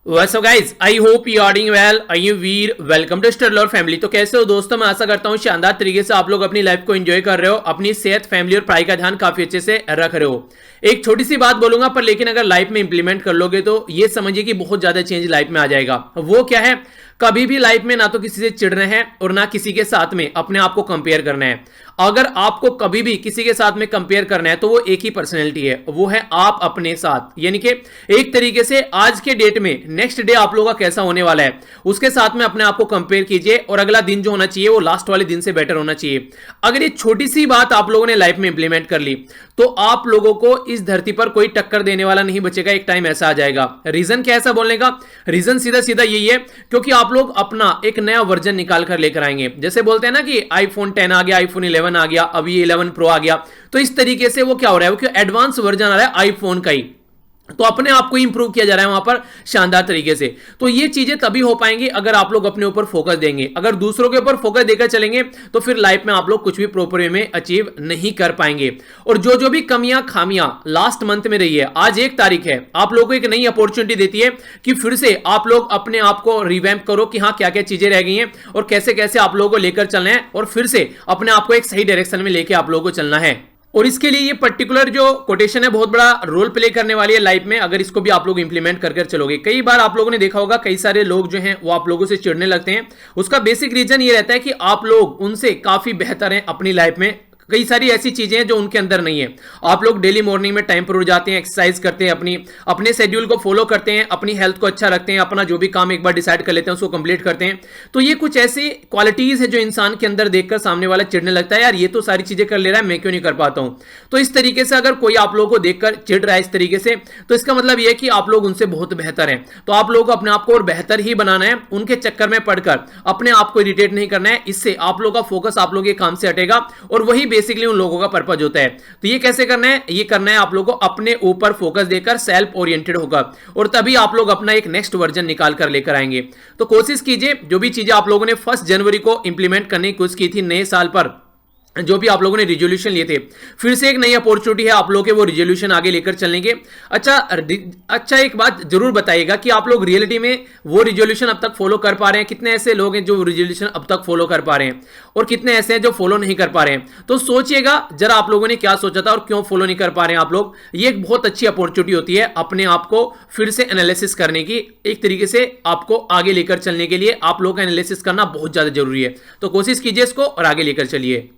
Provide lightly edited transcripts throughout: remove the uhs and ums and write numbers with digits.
What's up guys? I hope you are doing well. I am Veer. Welcome to study family. तो कैसे हो दोस्तों? मैं आशा करता हूँ शानदार तरीके से आप लोग अपनी लाइफ को एंजॉय कर रहे हो, अपनी सेहत, फैमिली और पढ़ाई का ध्यान काफी अच्छे से रख रहे हो। एक छोटी सी बात बोलूंगा पर लेकिन अगर लाइफ में इंप्लीमेंट कर लोगे तो ये समझिए कि बहुत ज्यादा चेंज लाइफ में आ जाएगा। वो क्या है? कभी भी लाइफ में ना तो किसी से चिढ़ना है और ना किसी के साथ में अपने आप को कंपेयर करना है। अगर आपको कभी भी किसी के साथ में कंपेयर करना है तो वो एक ही पर्सनैलिटी है, वो है आप अपने साथ। यानी कि एक तरीके से आज के डेट में नेक्स्ट डे आप लोगों का कैसा होने वाला है उसके साथ में अपने आप को कंपेयर कीजिए और अगला दिन जो होना चाहिए वो लास्ट वाले दिन से बेटर होना चाहिए। अगर ये छोटी सी बात आप लोगों ने लाइफ में इंप्लीमेंट कर ली तो आप लोगों को इस धरती पर कोई टक्कर देने वाला नहीं बचेगा। एक टाइम ऐसा आ जाएगा। रीजन क्या ऐसा बोलने का? रीजन सीधा सीधा यही है क्योंकि आप लोग अपना एक नया वर्जन निकाल कर लेकर आएंगे। जैसे बोलते हैं ना कि आईफोन 10 आ गया, आईफोन 11 आ गया, अभी 11 प्रो आ गया। तो इस तरीके से वो क्या हो रहा है, वो एडवांस वर्जन आ रहा है आईफोन का ही। तो अपने आप को इंप्रूव किया जा रहा है वहां पर शानदार तरीके से। तो ये चीजें तभी हो पाएंगी अगर आप लोग अपने ऊपर फोकस देंगे। अगर दूसरों के ऊपर फोकस देकर चलेंगे तो फिर लाइफ में आप लोग कुछ भी प्रॉपर वे में अचीव नहीं कर पाएंगे। और जो जो भी कमियां खामियां लास्ट मंथ में रही है, आज 1 तारीख है, आप लोगों को एक नई अपॉर्चुनिटी देती है कि फिर से आप लोग अपने आप को रिवैम्प करो कि हाँ क्या क्या चीजें रह गई हैं और कैसे कैसे आप लोगों को लेकर चलना है और फिर से अपने आप को एक सही डायरेक्शन में लेकर आप लोगों को चलना है। और इसके लिए ये पर्टिकुलर जो कोटेशन है बहुत बड़ा रोल प्ले करने वाली है लाइफ में, अगर इसको भी आप लोग इंप्लीमेंट कर चलोगे। कई बार आप लोगों ने देखा होगा कई सारे लोग जो हैं वो आप लोगों से चिढ़ने लगते हैं। उसका बेसिक रीजन ये रहता है कि आप लोग उनसे काफी बेहतर हैं अपनी लाइफ में। कई सारी ऐसी चीजें हैं जो उनके अंदर नहीं है। आप लोग डेली मॉर्निंग में टाइम पर उठ जाते हैं, एक्सरसाइज करते हैं, अपने शेड्यूल को फॉलो करते हैं, अपनी हेल्थ को अच्छा रखते हैं, अपना जो भी काम एक बार डिसाइड कर लेते हैं उसको कंप्लीट करते हैं। तो ये कुछ ऐसी क्वालिटीज है जो इंसान के अंदर देखकर सामने वाला चिढ़ने लगता है, यार ये तो सारी चीजें कर ले रहा है, मैं क्यों नहीं कर पाता हूं। तो इस तरीके से अगर कोई आप लोगों को देखकर चिढ़ रहा है इस तरीके से, तो इसका मतलब यह है कि आप लोग उनसे बहुत बेहतर हैं। तो आप लोगों को अपने आप को और बेहतर ही बनाना है, उनके चक्कर में पड़कर अपने आप को इरिटेट नहीं करना है। इससे आप लोगों का फोकस आप लोगों के काम से हटेगा और वही बेसिकली उन लोगों का पर्पज होता है। तो ये कैसे करना है? ये करना है आप लोगों को अपने ऊपर फोकस देकर सेल्फ ओरिएंटेड होगा और तभी आप लोग अपना एक नेक्स्ट वर्जन निकाल कर लेकर आएंगे। तो कोशिश कीजिए जो भी चीजें आप लोगों ने 1 जनवरी को इंप्लीमेंट करने की कोशिश की थी नए साल पर, जो भी आप लोगों ने रिजोल्यूशन लिए थे, फिर से एक नई अपॉर्चुनिटी है आप लोगों के वो रिजोल्यूशन आगे लेकर चलने के। अच्छा एक बात जरूर बताइएगा कि आप लोग रियलिटी में वो रिजोल्यूशन अब तक फॉलो कर पा रहे हैं। कितने ऐसे लोग हैं जो रिजोल्यूशन अब तक फॉलो कर पा रहे हैं और कितने ऐसे हैं जो फॉलो नहीं कर पा रहे हैं? तो सोचिएगा जरा आप लोगों ने क्या सोचा था और क्यों फॉलो नहीं कर पा रहे हैं आप लोग। ये एक बहुत अच्छी अपॉर्चुनिटी होती है अपने आप को फिर से एनालिसिस करने की। एक तरीके से आपको आगे लेकर चलने के लिए आप लोगों का एनालिसिस करना बहुत ज्यादा जरूरी है। तो कोशिश कीजिए इसको और आगे लेकर चलिए।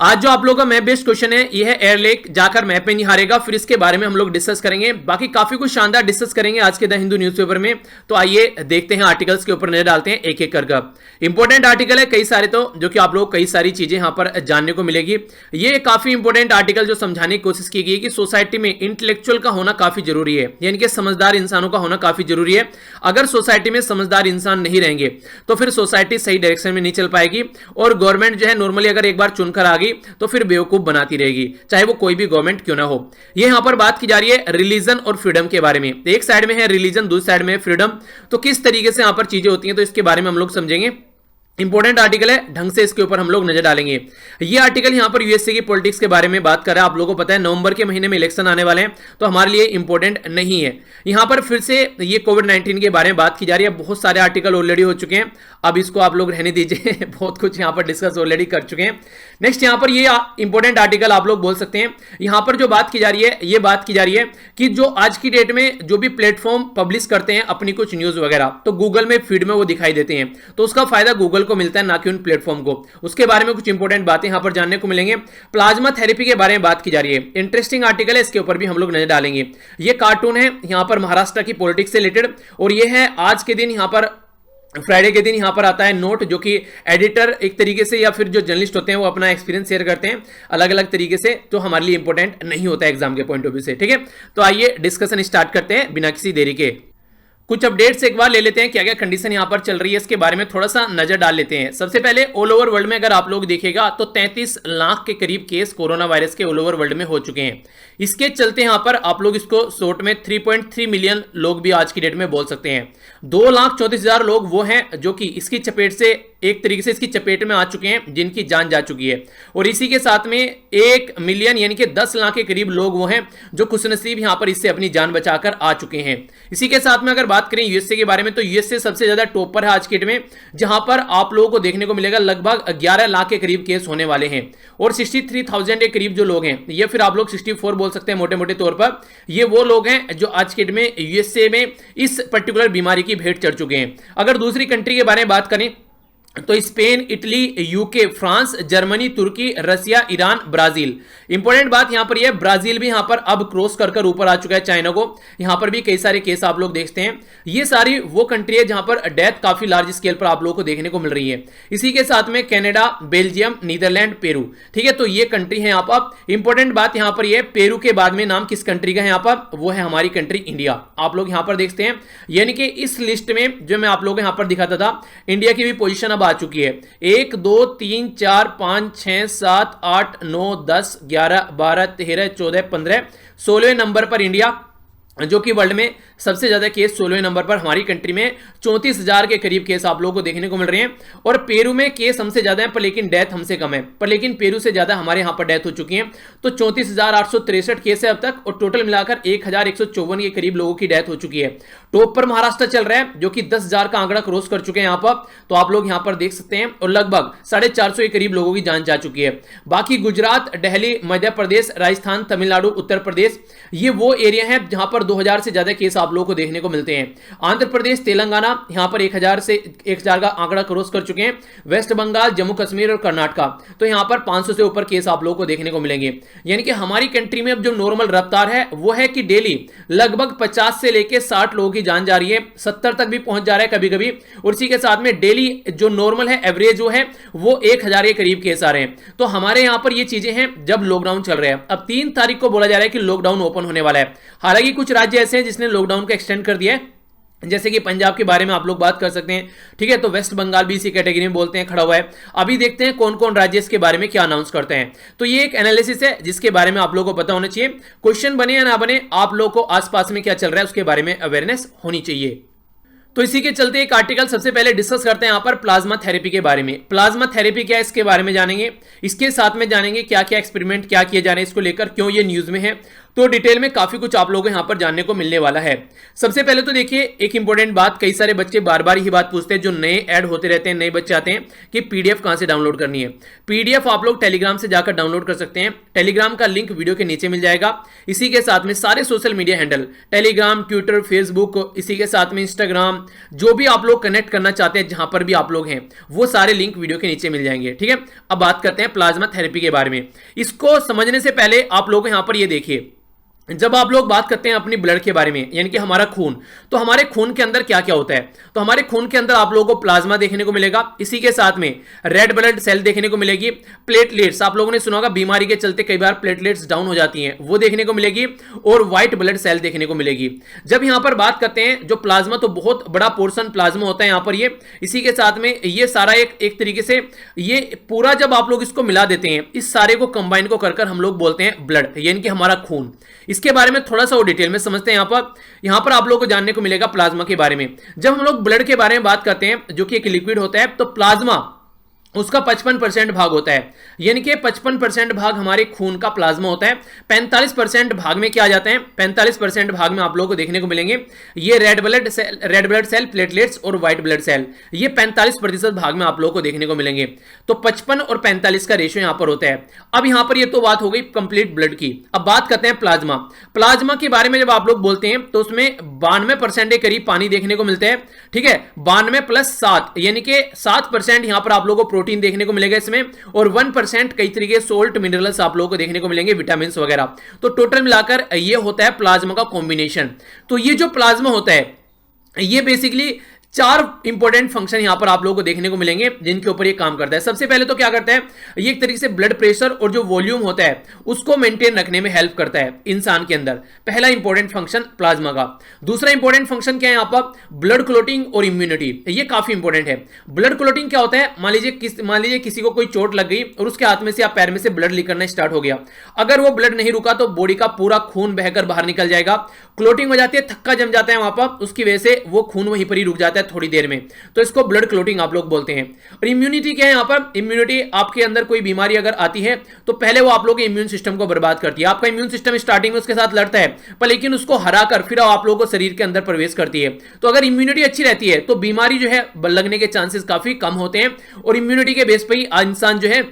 आज जो आप लोगों का मैप बेस्ड क्वेश्चन है ये है एयर लेक जाकर मैप में नहीं हारेगा। फिर इसके बारे में हम लोग डिस्कस करेंगे, बाकी काफी कुछ शानदार डिस्कस करेंगे आज के द हिंदू न्यूज़पेपर में। तो आइए देखते हैं, आर्टिकल्स के ऊपर नजर डालते हैं एक एक कर। इंपॉर्टेंट आर्टिकल है कई सारे, तो जो कि आप लोग कई सारी चीजें यहां पर जानने को मिलेगी। ये काफी इंपॉर्टेंट आर्टिकल जो समझाने की कोशिश की गई कि सोसाइटी में इंटेलेक्चुअल का होना काफी जरूरी है, यानी कि समझदार इंसानों का होना काफी जरूरी है। अगर सोसाइटी में समझदार इंसान नहीं रहेंगे तो फिर सोसाइटी सही डायरेक्शन में नहीं चल पाएगी और गवर्नमेंट जो है नॉर्मली अगर एक बार चुनकर आ गई तो फिर बेवकूफ बनाती रहेगी, चाहे वो कोई भी गवर्नमेंट क्यों ना हो। ये यहां पर बात की जा रही है रिलीजन और फ्रीडम के बारे में। एक साइड में है रिलीजन, दूसरी साइड में है फ्रीडम। तो किस तरीके से यहां पर चीजें होती हैं तो इसके बारे में हम लोग समझेंगे। इंपॉर्टेंट आर्टिकल है, ढंग से इसके ऊपर हम लोग नजर डालेंगे। ये आर्टिकल यहां पर यूएसए की पॉलिटिक्स के बारे में बात कर रहा है। आप लोगों को पता है नवंबर के महीने में इलेक्शन आने वाले हैं, तो हमारे लिए इंपॉर्टेंट नहीं है। यहां पर फिर से ये कोविड-19 के बारे में बात की जा रही है। बहुत सारे आर्टिकल ऑलरेडी हो चुके हैं, अब इसको आप लोग रहने दीजिए बहुत कुछ यहां पर डिस्कस ऑलरेडी कर चुके हैं। नेक्स्ट यहां पर ये इंपॉर्टेंट आर्टिकल आप लोग बोल सकते हैं। यहां पर जो बात की जा रही है, ये बात की जा रही है कि जो आज की डेट में जो भी प्लेटफॉर्म पब्लिश करते हैं अपनी कुछ न्यूज वगैरह, तो गूगल में फीड में वो दिखाई देते हैं, तो उसका फायदा गूगल को मिलता है ना कि उन प्लेटफॉर्म को। उसके बारे में कुछ इंपॉर्टेंट बातें यहां पर जानने को मिलेंगे। प्लाज्मा थेरेपी के बारे में बात की जा रही है, इंटरेस्टिंग आर्टिकल है, इसके ऊपर भी हम लोग नजर डालेंगे। ये कार्टून है यहां पर महाराष्ट्र की पॉलिटिक्स से रिलेटेड, और ये है आज के दिन यहां पर फ्राइडे के दिन यहां पर आता है नोट, जो कि एडिटर एक तरीके से या फिर जो जर्नलिस्ट होते हैं वो अपना एक्सपीरियंस शेयर करते हैं अलग अलग तरीके से, तो हमारे लिए इंपॉर्टेंट नहीं होता है एग्जाम के पॉइंट ऑफ व्यू से। ठीक है, तो आइए डिस्कशन स्टार्ट करते हैं बिना किसी देरी के। कुछ अपडेट्स एक बार ले लेते हैं, क्या क्या कंडीशन यहां पर चल रही है इसके बारे में थोड़ा सा नजर डाल लेते हैं। सबसे पहले ऑल ओवर वर्ल्ड में अगर आप लोग देखेगा तो 33 लाख के करीब केस कोरोना वायरस के ऑल ओवर वर्ल्ड में हो चुके हैं। इसके चलते यहां पर आप लोग इसको शॉर्ट में 3.3 मिलियन लोग भी आज की डेट में बोल सकते हैं। 2,34,000 लोग वो हैं जो कि इसकी चपेट से एक तरीके से इसकी चपेट में आ चुके हैं, जिनकी जान जा चुकी है। और इसी के साथ में 1 मिलियन यानी कि 10 लाख के करीब लोग वो हैं जो खुशनसीब यहां पर इससे अपनी जान बचाकर आ चुके हैं। इसी के साथ में अगर बात करें यूएसए के बारे में, तो यूएसए सबसे ज्यादा टॉप पर है आज के डेट में, जहां पर आप लोगों को देखने को मिलेगा लगभग 11 लाख के करीब केस होने वाले हैं। और 63,000 के करीब जो लोग हैं, ये फिर आप लोग 64 बोल सकते हैं मोटे मोटे तौर पर, ये वो लोग हैं जो आज के डेट में यूएसए में इस पर्टिकुलर बीमारी की भेंट चढ़ चुके हैं। अगर दूसरी कंट्री के बारे में बात करें तो Spain, Italy, UK, France, Germany, तुर्की, रसिया, ईरान, ब्राजील। इंपॉर्टेंट बात यहां पर यह, ब्राजील भी यहां पर अब क्रॉस कर ऊपर आ चुका है चाइना को। यहां पर भी कई सारे केस आप लोग देखते हैं। ये सारी वो कंट्री है जहां पर डेथ काफी लार्ज स्केल पर आप लोगों को देखने को मिल रही है। इसी के साथ में कनाडा, बेल्जियम, नीदरलैंड, पेरू, ठीक है, तो ये कंट्री है यहां पर। इंपॉर्टेंट बात यहां पर यह, पेरू के बाद में नाम किस कंट्री का है यहां पर, वो है हमारी कंट्री इंडिया। आप लोग यहां पर देखते हैं, यानी कि इस लिस्ट में जो मैं आप लोगों को यहां पर दिखाता था, इंडिया की भी पोजीशन अब आ चुकी है। 1 2 3 4 5 6 7 8 9 10 11 12 13 14 15 16वें नंबर पर इंडिया, जो कि वर्ल्ड में सबसे ज्यादा केस 16वें नंबर पर हमारी कंट्री में 34,000 के करीब केस आप लोगों को देखने को मिल रहे हैं। और पेरू में केस हमसे ज्यादा है पर लेकिन डेथ हमसे कम है, पर लेकिन पेरू से ज्यादा हमारे यहां पर डेथ हो चुकी है। तो 34,863 केस है अब तक, और टोटल मिलाकर 1,154 के करीब लोगों की डेथ हो चुकी है। टॉप पर महाराष्ट्र चल रहा है, जो कि 10,000 का आंकड़ा क्रॉस कर चुके हैं यहां पर, तो आप लोग यहां पर देख सकते हैं। और लगभग 450 के करीब लोगों की जान जा चुकी है। बाकी गुजरात, दिल्ली, मध्य प्रदेश, राजस्थान, तमिलनाडु, उत्तर प्रदेश, ये वो एरिया है जहां पर 2,000 से ज्यादा केस आप लोगों को देखने को मिलते हैं। आंध्र प्रदेश, तेलंगाना यहां पर 1,000 का आंकड़ा क्रॉस कर चुके हैं। वेस्ट बंगाल, जम्मू कश्मीर और कर्नाटका, तो यहां पर 500 से ऊपर केस आप लोगों को देखने को मिलेंगे। यानी कि हमारी कंट्री में अब जो नॉर्मल रफ्तार है वो है कि डेली लगभग 50 से लेकर 60 लोगों की जान जा रही है, 70 तक भी पहुंच जा रहा है कभी कभी। और इसी के साथ में डेली जो नॉर्मल है, एवरेज जो है वो 1,000 के करीब केस आ रहे हैं। तो हमारे यहां पर ये चीजें हैं जब लॉकडाउन चल रहा है। अब 3 तारीख को बोला जा रहा है कि लॉकडाउन ओपन होने वाला है। हालांकि कुछ राज्य ऐसे हैं जिसने लॉकडाउन को एक्सटेंड कर दिया है, जैसे कि पंजाब के बारे में आप लोग बात कर सकते हैं, ठीक है, तो वेस्ट बंगाल भी इसी कैटेगरी में बोलते हैं, खड़ा हुआ है। अभी देखते हैं कौन कौन राज्य इसके बारे में क्या अनाउंस करते हैं। तो ये एक एनालिसिस है जिसके बारे में आप लोगों को पता होना चाहिए। क्वेश्चन बने या ना बने, आप लोगों को आसपास में क्या चल रहा है उसके बारे में अवेयरनेस होनी चाहिए। तो इसी के चलते एक आर्टिकल सबसे पहले डिस्कस करते हैं यहां पर प्लाज्मा थेरेपी के बारे में। प्लाज्मा थेरेपी क्या है इसके बारे में जानेंगे, इसके साथ में जानेंगे क्या क्या एक्सपेरिमेंट क्या किए जा रहे हैं इसको लेकर, क्यों ये न्यूज में है। तो डिटेल में काफी कुछ आप लोगों को यहां पर जानने को मिलने वाला है। सबसे पहले तो देखिए एक इंपॉर्टेंट बात, कई सारे बच्चे बार बार ही बात पूछते हैं, जो नए ऐड होते रहते हैं, नए बच्चे आते हैं कि पीडीएफ कहां से डाउनलोड करनी है। पीडीएफ आप लोग टेलीग्राम से जाकर डाउनलोड कर सकते हैं। टेलीग्राम का लिंक वीडियो के नीचे मिल जाएगा। इसी के साथ में सारे social media handle, Telegram, Twitter, Facebook, इसी के साथ में इंस्टाग्राम, जो भी आप लोग कनेक्ट करना चाहते हैं, जहां पर भी आप लोग हैं, वो सारे लिंक वीडियो के नीचे मिल जाएंगे, ठीक है। अब बात करते हैं प्लाज्मा थेरेपी के बारे में। इसको समझने से पहले आप लोग यहां पर ये देखिए, जब आप लोग बात करते हैं अपनी ब्लड के बारे में, यानी कि हमारा खून, तो हमारे खून के अंदर क्या क्या होता है, तो हमारे खून के अंदर आप लोगों को प्लाज्मा देखने को मिलेगा। इसी के साथ में रेड ब्लड सेल देखने को मिलेगी। प्लेटलेट्स, आप लोगों ने सुना होगा बीमारी के चलते कई बार प्लेटलेट्स डाउन हो जाती हैं, वो देखने को मिलेगी। और व्हाइट ब्लड सेल देखने को मिलेगी। जब यहां पर बात करते हैं जो प्लाज्मा, तो बहुत बड़ा पोर्शन प्लाज्मा होता है यहां पर ये। इसी के साथ में ये सारा एक तरीके से ये पूरा जब आप लोग इसको मिला देते हैं, इस सारे को कंबाइन को कर हम लोग बोलते हैं ब्लड, यानी कि हमारा खून। इसके बारे में थोड़ा सा और डिटेल में समझते हैं। यहां पर आप लोगों को जानने को मिलेगा प्लाज्मा के बारे में। जब हम लोग ब्लड के बारे में बात करते हैं, जो कि एक लिक्विड होता है, तो प्लाज्मा उसका 55% भाग होता है, यानी कि 55% भाग हमारे खून का प्लाज्मा होता है। 45% भाग में क्या आ जाते हैं, 45% भाग में आप लोगों को देखने को मिलेंगे ये रेड ब्लड सेल, प्लेटलेट्स और व्हाइट ब्लड सेल, ये 45% भाग में आप लोगों को देखने को मिलेंगे। तो 55 और 45 का रेशियो यहां पर होता है। अब यहां पर ये तो बात हो गई कंप्लीट ब्लड की। अब बात करते हैं प्लाज्मा। प्लाज्मा के बारे में जब आप लोग बोलते हैं तो उसमें 92% के करीब पानी देखने को मिलता है, ठीक है। 92 + 7 यानी कि 7% यहां पर आप लोगों को प्रोटीन देखने को मिलेगा इसमें, और 1% कई तरीके सोल्ट मिनरल्स आप लोगों को देखने को मिलेंगे, विटामिन वगैरह। तो टोटल मिलाकर ये होता है प्लाज्मा का कॉम्बिनेशन। तो ये जो प्लाज्मा होता है, ये बेसिकली 4 इंपॉर्टेंट फंक्शन यहां पर आप लोगों को देखने को मिलेंगे जिनके ऊपर ये काम करता है। सबसे पहले तो क्या करता है, ये एक तरीके से ब्लड प्रेशर और जो वॉल्यूम होता है उसको मेंटेन रखने में हेल्प करता है इंसान के अंदर। पहला इंपॉर्टेंट फंक्शन प्लाज्मा का। दूसरा इंपॉर्टेंट फंक्शन क्या है यहां पर, ब्लड क्लोटिंग और इम्यूनिटी। ये काफी इंपॉर्टेंट है। ब्लड क्लोटिंग क्या होता है, मान लीजिए किसी को कोई चोट लग गई और उसके हाथ में से या पैर में से ब्लड लीक करना स्टार्ट हो गया। अगर वो ब्लड नहीं रुका तो बॉडी का पूरा खून बहकर बाहर निकल जाएगा, क्लोटिंग हो जाती है, थक्का जम जाता है वहां पर, उसकी वजह से वो खून वहीं पर ही रुक जाता है, है थोड़ी देर में, तो इसको ब्लड क्लोटिंग आप लोग बोलते हैं। और इम्यूनिटी क्या है यहाँ पर? इम्यूनिटी आपके अंदर कोई बीमारी अगर आती है तो पहले वो आप लोगों के इम्यून सिस्टम को बर्बाद करती है। आपका इम्यून सिस्टम स्टार्टिंग में उसके साथ लड़ता है, पर लेकिन उसको हराकर फिर आप लोगों को शरीर के अंदर प्रवेश करती है। तो अगर इम्यूनिटी अच्छी रहती है तो बीमारी जो है लगने के चांसेस काफी कम होते हैं, और इम्यूनिटी के बेस पर ही इंसान जो है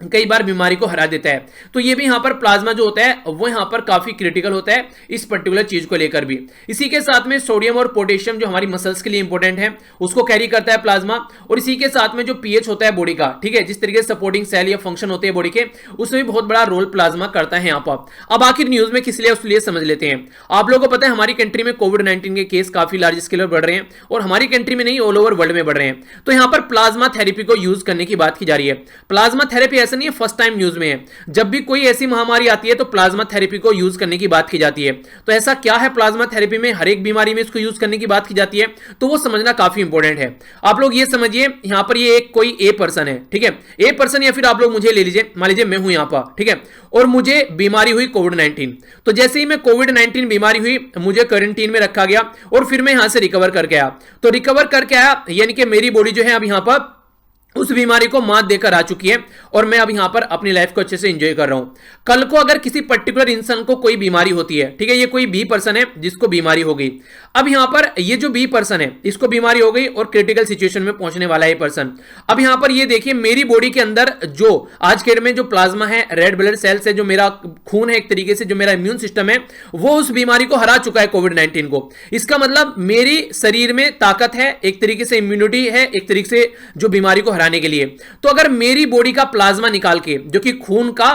कई बार बीमारी को हरा देता है। तो ये भी यहां पर प्लाज्मा जो होता है वो यहां पर काफी क्रिटिकल होता है इस पर्टिकुलर चीज को लेकर भी। इसी के साथ में सोडियम और पोटेशियम जो हमारी मसल्स के लिए इंपॉर्टेंट है उसको कैरी करता है प्लाज्मा, और इसी के साथ में जो पीएच होता है बॉडी का, ठीक है, जिस तरीके से सपोर्टिंग सेल या फंक्शन होते हैं बॉडी के, उसमें भी बहुत बड़ा रोल प्लाज्मा करता है यहाँ पर। अब आखिर न्यूज में किस लिए उसलिए समझ लेते हैं। आप लोगों को पता है हमारी कंट्री में कोविड-19 के केस काफी लार्ज स्केल पर बढ़ रहे हैं, और हमारी कंट्री में नहीं ऑल ओवर वर्ल्ड में बढ़ रहे हैं। तो यहाँ पर प्लाज्मा थेरेपी को यूज करने की बात की जा रही है। प्लाज्मा थेरेपी ऐसा नहीं है फर्स्ट टाइम न्यूज में है, जब भी कोई ऐसी महामारी आती है तो प्लाज्मा थेरेपी को यूज करने की बात की जाती है। तो ऐसा क्या है प्लाज्मा थेरेपी में, हर एक बीमारी में इसको यूज करने की बात की जाती है, तो वो समझना काफी इंपॉर्टेंट है। आप लोग ये समझिए यहां पर ये एक कोई ए पर्सन है, ठीक है, ए पर्सन, या फिर आप लोग मुझे ले लीजिए, मान लीजिए मैं हूं यहां पर, ठीक है, और मुझे बीमारी हुई कोविड-19। तो जैसे ही मैं कोविड-19 बीमारी हुई, मुझे क्वारंटीन में रखा गया और फिर मैं यहां से रिकवर करके आया। तो रिकवर करके आया यानी कि मेरी बॉडी जो है अब यहां पर उस बीमारी को मात देकर आ चुकी है, और मैं अब यहां पर अपनी लाइफ को अच्छे से एंजॉय कर रहा हूं। कल को अगर किसी पर्टिकुलर इंसान को कोई बीमारी होती है, ठीक है, ये कोई बी पर्सन है जिसको बीमारी हो गई, अब यहां पर ये जो बी पर्सन है इसको बीमारी हो गई और क्रिटिकल सिचुएशन में पहुंचने वाला है पर्सन। अब यहां पर ये देखिए मेरी बॉडी के अंदर जो आज के डेट में जो प्लाज्मा है, रेड ब्लड सेल्स है, जो मेरा खून है, एक तरीके से जो मेरा इम्यून सिस्टम है, वो उस बीमारी को हरा चुका है कोविड-19 को। इसका मतलब मेरी शरीर में ताकत है, एक तरीके से इम्यूनिटी है, एक तरीके से जो बीमारी को हराने के लिए। तो अगर मेरी बॉडी का प्लाज्मा निकाल के, जो कि खून का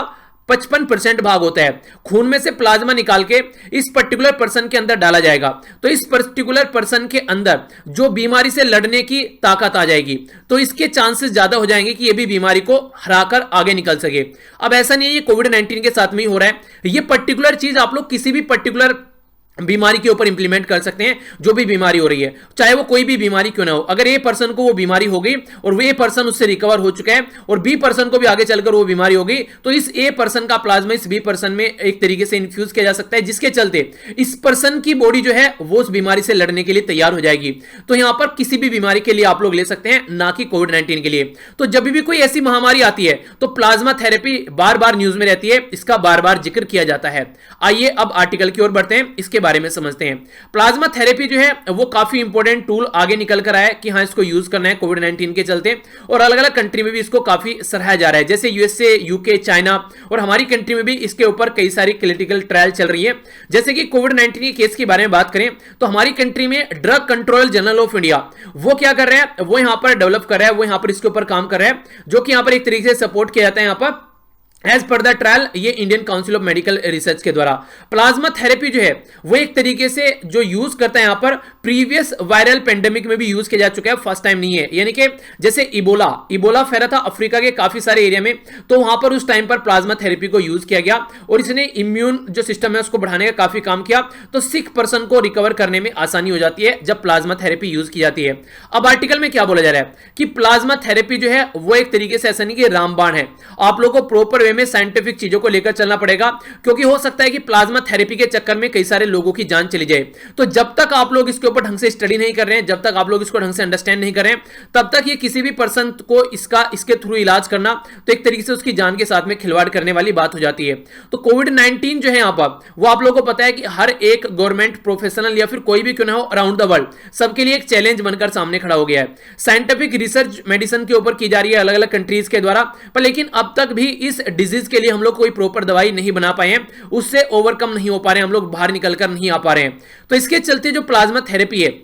55% भाग होता है, खून में से प्लाज्मा निकाल के इस पर्टिकुलर पर्सन के अंदर डाला जाएगा, तो इस पर्टिकुलर पर्सन के अंदर जो बीमारी से लड़ने की ताकत आ जाएगी, तो इसके चांसेस ज्यादा हो जाएंगे कि ये भी बीमारी को हराकर आगे निकल सके। अब ऐसा नहीं है ये कोविड-19 के साथ में ही हो रहा है, ये पर्टिकुलर चीज आप लोग किसी भी पर्टिकुलर बीमारी के ऊपर इंप्लीमेंट कर सकते हैं। जो भी बीमारी हो रही है, चाहे वो कोई भी बीमारी क्यों ना हो, अगर ए पर्सन को वो बीमारी हो गई और वो ए पर्सन उससे रिकवर हो चुका है और बी पर्सन को भी आगे चलकर वो बीमारी हो गई, तो इस ए पर्सन का प्लाज्मा इस बी पर्सन में एक तरीके से इन्फ्यूज किया जा सकता है, जिसके चलते इस पर्सन की बॉडी जो है वो उस बीमारी से लड़ने के लिए तैयार हो जाएगी। तो यहां पर किसी भी बीमारी के लिए आप लोग ले सकते हैं, ना कि कोविड-19 के लिए। तो जब भी कोई ऐसी महामारी आती है तो प्लाज्मा थेरेपी बार बार न्यूज में रहती है, इसका बार बार जिक्र किया जाता है। आइए अब आर्टिकल की ओर बढ़ते हैं, इसके बारे में समझते हैं। प्लाज्मा थेरेपी जो है वो काफी इंपॉर्टेंट टूल आगे निकल कर आया है कि हां इसको यूज करना है कोविड-19 के चलते, और अलग अलग कंट्री में भी इसको काफी सराहा जा रहा है, जैसे यूएसए, यूके, चाइना, और हमारी कंट्री में भी इसके ऊपर कई सारी क्लिनिकल ट्रायल चल रही है। जैसे कि कोविड-19 के केस के बारे में बात करें तो हमारी कंट्री में drug control general of India वो क्या कर रहा है, वो यहां पर डेवलप कर रहा है, वो यहां पर इसके ऊपर काम कर रहा है, जो कि यहां पर एक तरीके से सपोर्ट किया जाता है यहां पर एज पर द ट्रायल, ये Indian council of medical research के द्वारा। प्लाज्मा थेरेपी जो है वो एक तरीके से जो यूज करता है यहां पर प्रीवियस वायरल पेंडेमिक में भी यूज किया जा चुका है, फर्स्ट टाइम नहीं है। यानी कि जैसे इबोला फैला था अफ्रीका के काफी सारे एरिया में, तो वहां पर उस टाइम पर प्लाज्मा थेरेपी को यूज किया गया और इसने इम्यून जो सिस्टम है उसको बढ़ाने का काफी काम किया। तो सिक पर्सन को रिकवर करने में आसानी हो जाती है जब प्लाज्मा थेरेपी यूज की जाती है। अब आर्टिकल में क्या बोला जा रहा है कि प्लाज्मा थेरेपी जो है वो एक तरीके से ऐसा नहीं कि रामबाण है, आप लोगों को प्रॉपर वे में साइंटिफिक चीजों को लेकर चलना पड़ेगा, क्योंकि हो सकता है कि प्लाज्मा थेरेपी के चक्कर में कई सारे लोगों की जान चली जाए। तो जब तक आप लोग इसके ऊपर ढंग से स्टडी नहीं कर रहे हैं, जब तक आप लोग इसको ढंग से अंडरस्टैंड नहीं कर रहे हैं, तब तक ये किसी भी पर्सन को इसके थ्रू इलाज करना तो एक तरीके से उसकी जान के साथ में खिलवाड़ करने वाली बात हो जाती है। तो कोविड-19 जो है यहां पर वो आप लोगों को पता है कि हर एक गवर्नमेंट, प्रोफेशनल या फिर कोई भी क्यों ना हो अराउंड द वर्ल्ड, सबके लिए एक चैलेंज बनकर सामने खड़ा हो गया है। साइंटिफिक रिसर्च मेडिसिन के ऊपर की जा रही है अलग अलग कंट्रीज के द्वारा, पर लेकिन अब तक भी इस डिजीज के लिए हम लोग कोई प्रॉपर दवाई नहीं बना पाए हैं, उससे ओवरकम नहीं हो पा रहे हैं, हम लोग बाहर निकलकर नहीं आ पा रहे हैं। तो इसके चलते जो प्लाज्मा थेरेपी है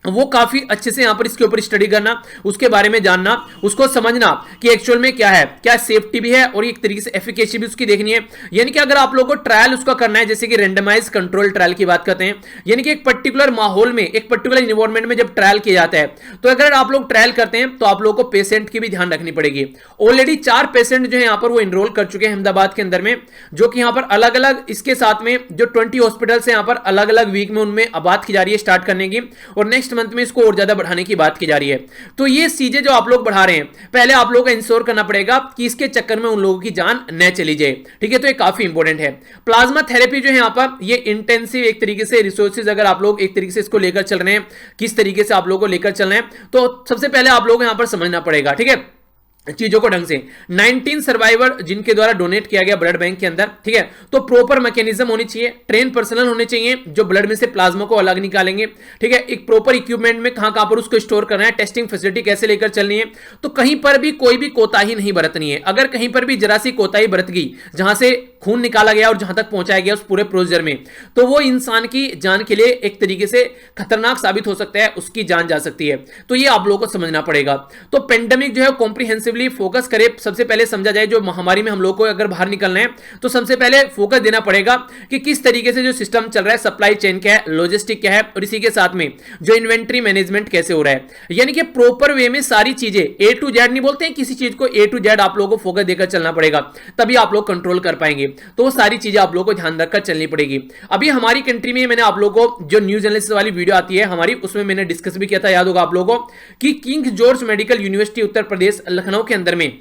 वो काफी अच्छे से यहां पर इसके ऊपर स्टडी करना, उसके बारे में जानना, उसको समझना कि एक्चुअल में क्या है, क्या सेफ्टी भी है और एक तरीके से एफिकेसी भी उसकी देखनी है। यानी कि अगर आप लोगों को ट्रायल उसका करना है, जैसे कि रेंडमाइज कंट्रोल ट्रायल की बात करते हैं, यानी कि एक पर्टिकुलर माहौल में, एक पर्टिकुलर इन्वायरमेंट में जब ट्रायल किया जाता है, तो अगर आप लोग ट्रायल करते हैं तो आप लोगों को पेशेंट की भी ध्यान रखनी पड़ेगी। ऑलरेडी 4 पेशेंट जो है यहां पर वो इनरोल कर चुके हैं अहमदाबाद के अंदर में, जो कि यहां पर अलग अलग, इसके साथ में जो 20 हॉस्पिटल्स हैं यहां पर अलग अलग वीक में उनमें बात की जा रही है स्टार्ट करने की, और नेक्स्ट नेक्स्ट मंथ में इसको और ज्यादा बढ़ाने की बात की जा रही है। तो ये चीजें जो आप लोग बढ़ा रहे हैं, पहले आप लोगों को इंश्योर करना पड़ेगा कि इसके चक्कर में उन लोगों की जान न चली जाए, ठीक है। तो ये काफी इंपॉर्टेंट है। प्लाज्मा थेरेपी जो है यहाँ पर ये इंटेंसिव एक तरीके से रिसोर्सेज अगर आप लोग एक तरीके से इसको लेकर चल रहे हैं, किस तरीके से आप लोगों को लेकर चल रहे हैं, तो सबसे पहले आप लोग यहां पर समझना पड़ेगा, ठीक है, चीजों को ढंग से। 19 सर्वाइवर जिनके द्वारा डोनेट किया गया ब्लड बैंक के अंदर, ठीक है, तो प्रॉपर मैकेनिज्म होनी चाहिए, ट्रेन पर्सनल होने चाहिए जो ब्लड में से प्लाज्मा को अलग निकालेंगे, ठीक है, एक प्रॉपर इक्विपमेंट में कहां पर उसको स्टोर करना है, टेस्टिंग फैसिलिटी कैसे लेकर चलनी है, तो कहीं पर भी कोई भी कोताही नहीं बरतनी है। अगर कहीं पर भी जरा सी कोताही बरत गई, जहां से खून निकाला गया और जहां तक पहुंचाया गया उस पूरे प्रोसीजर में, तो वो इंसान की जान के लिए एक तरीके से खतरनाक साबित हो सकता है, उसकी जान जा सकती है। तो ये आप लोगों को समझना पड़ेगा। तो पेंडेमिक जो है कॉम्प्रिहेंसिवली फोकस करे, सबसे पहले समझा जाए जो महामारी में हम लोग को अगर बाहर निकलना है तो सबसे पहले फोकस देना पड़ेगा कि किस तरीके से जो सिस्टम चल रहा है, सप्लाई चेन क्या है, लॉजिस्टिक क्या है, और इसी के साथ में जो इन्वेंट्री मैनेजमेंट कैसे हो रहा है, यानी कि प्रॉपर वे में सारी चीजें ए टू जेड, नहीं बोलते हैं किसी चीज को ए टू जेड, आप लोगों को फोकस देकर चलना पड़ेगा, तभी आप लोग कंट्रोल कर पाएंगे। तो वो सारी चीजें आप लोगों को ध्यान रखकर चलनी पड़ेगी। अभी हमारी कंट्री में मैंने आप लोगों को जो न्यूज एनालिसिस वाली वीडियो आती है हमारी, उसमें मैंने डिस्कस भी किया था, याद होगा आप लोगों को, कि king George medical university Uttar Pradesh Lucknow के अंदर में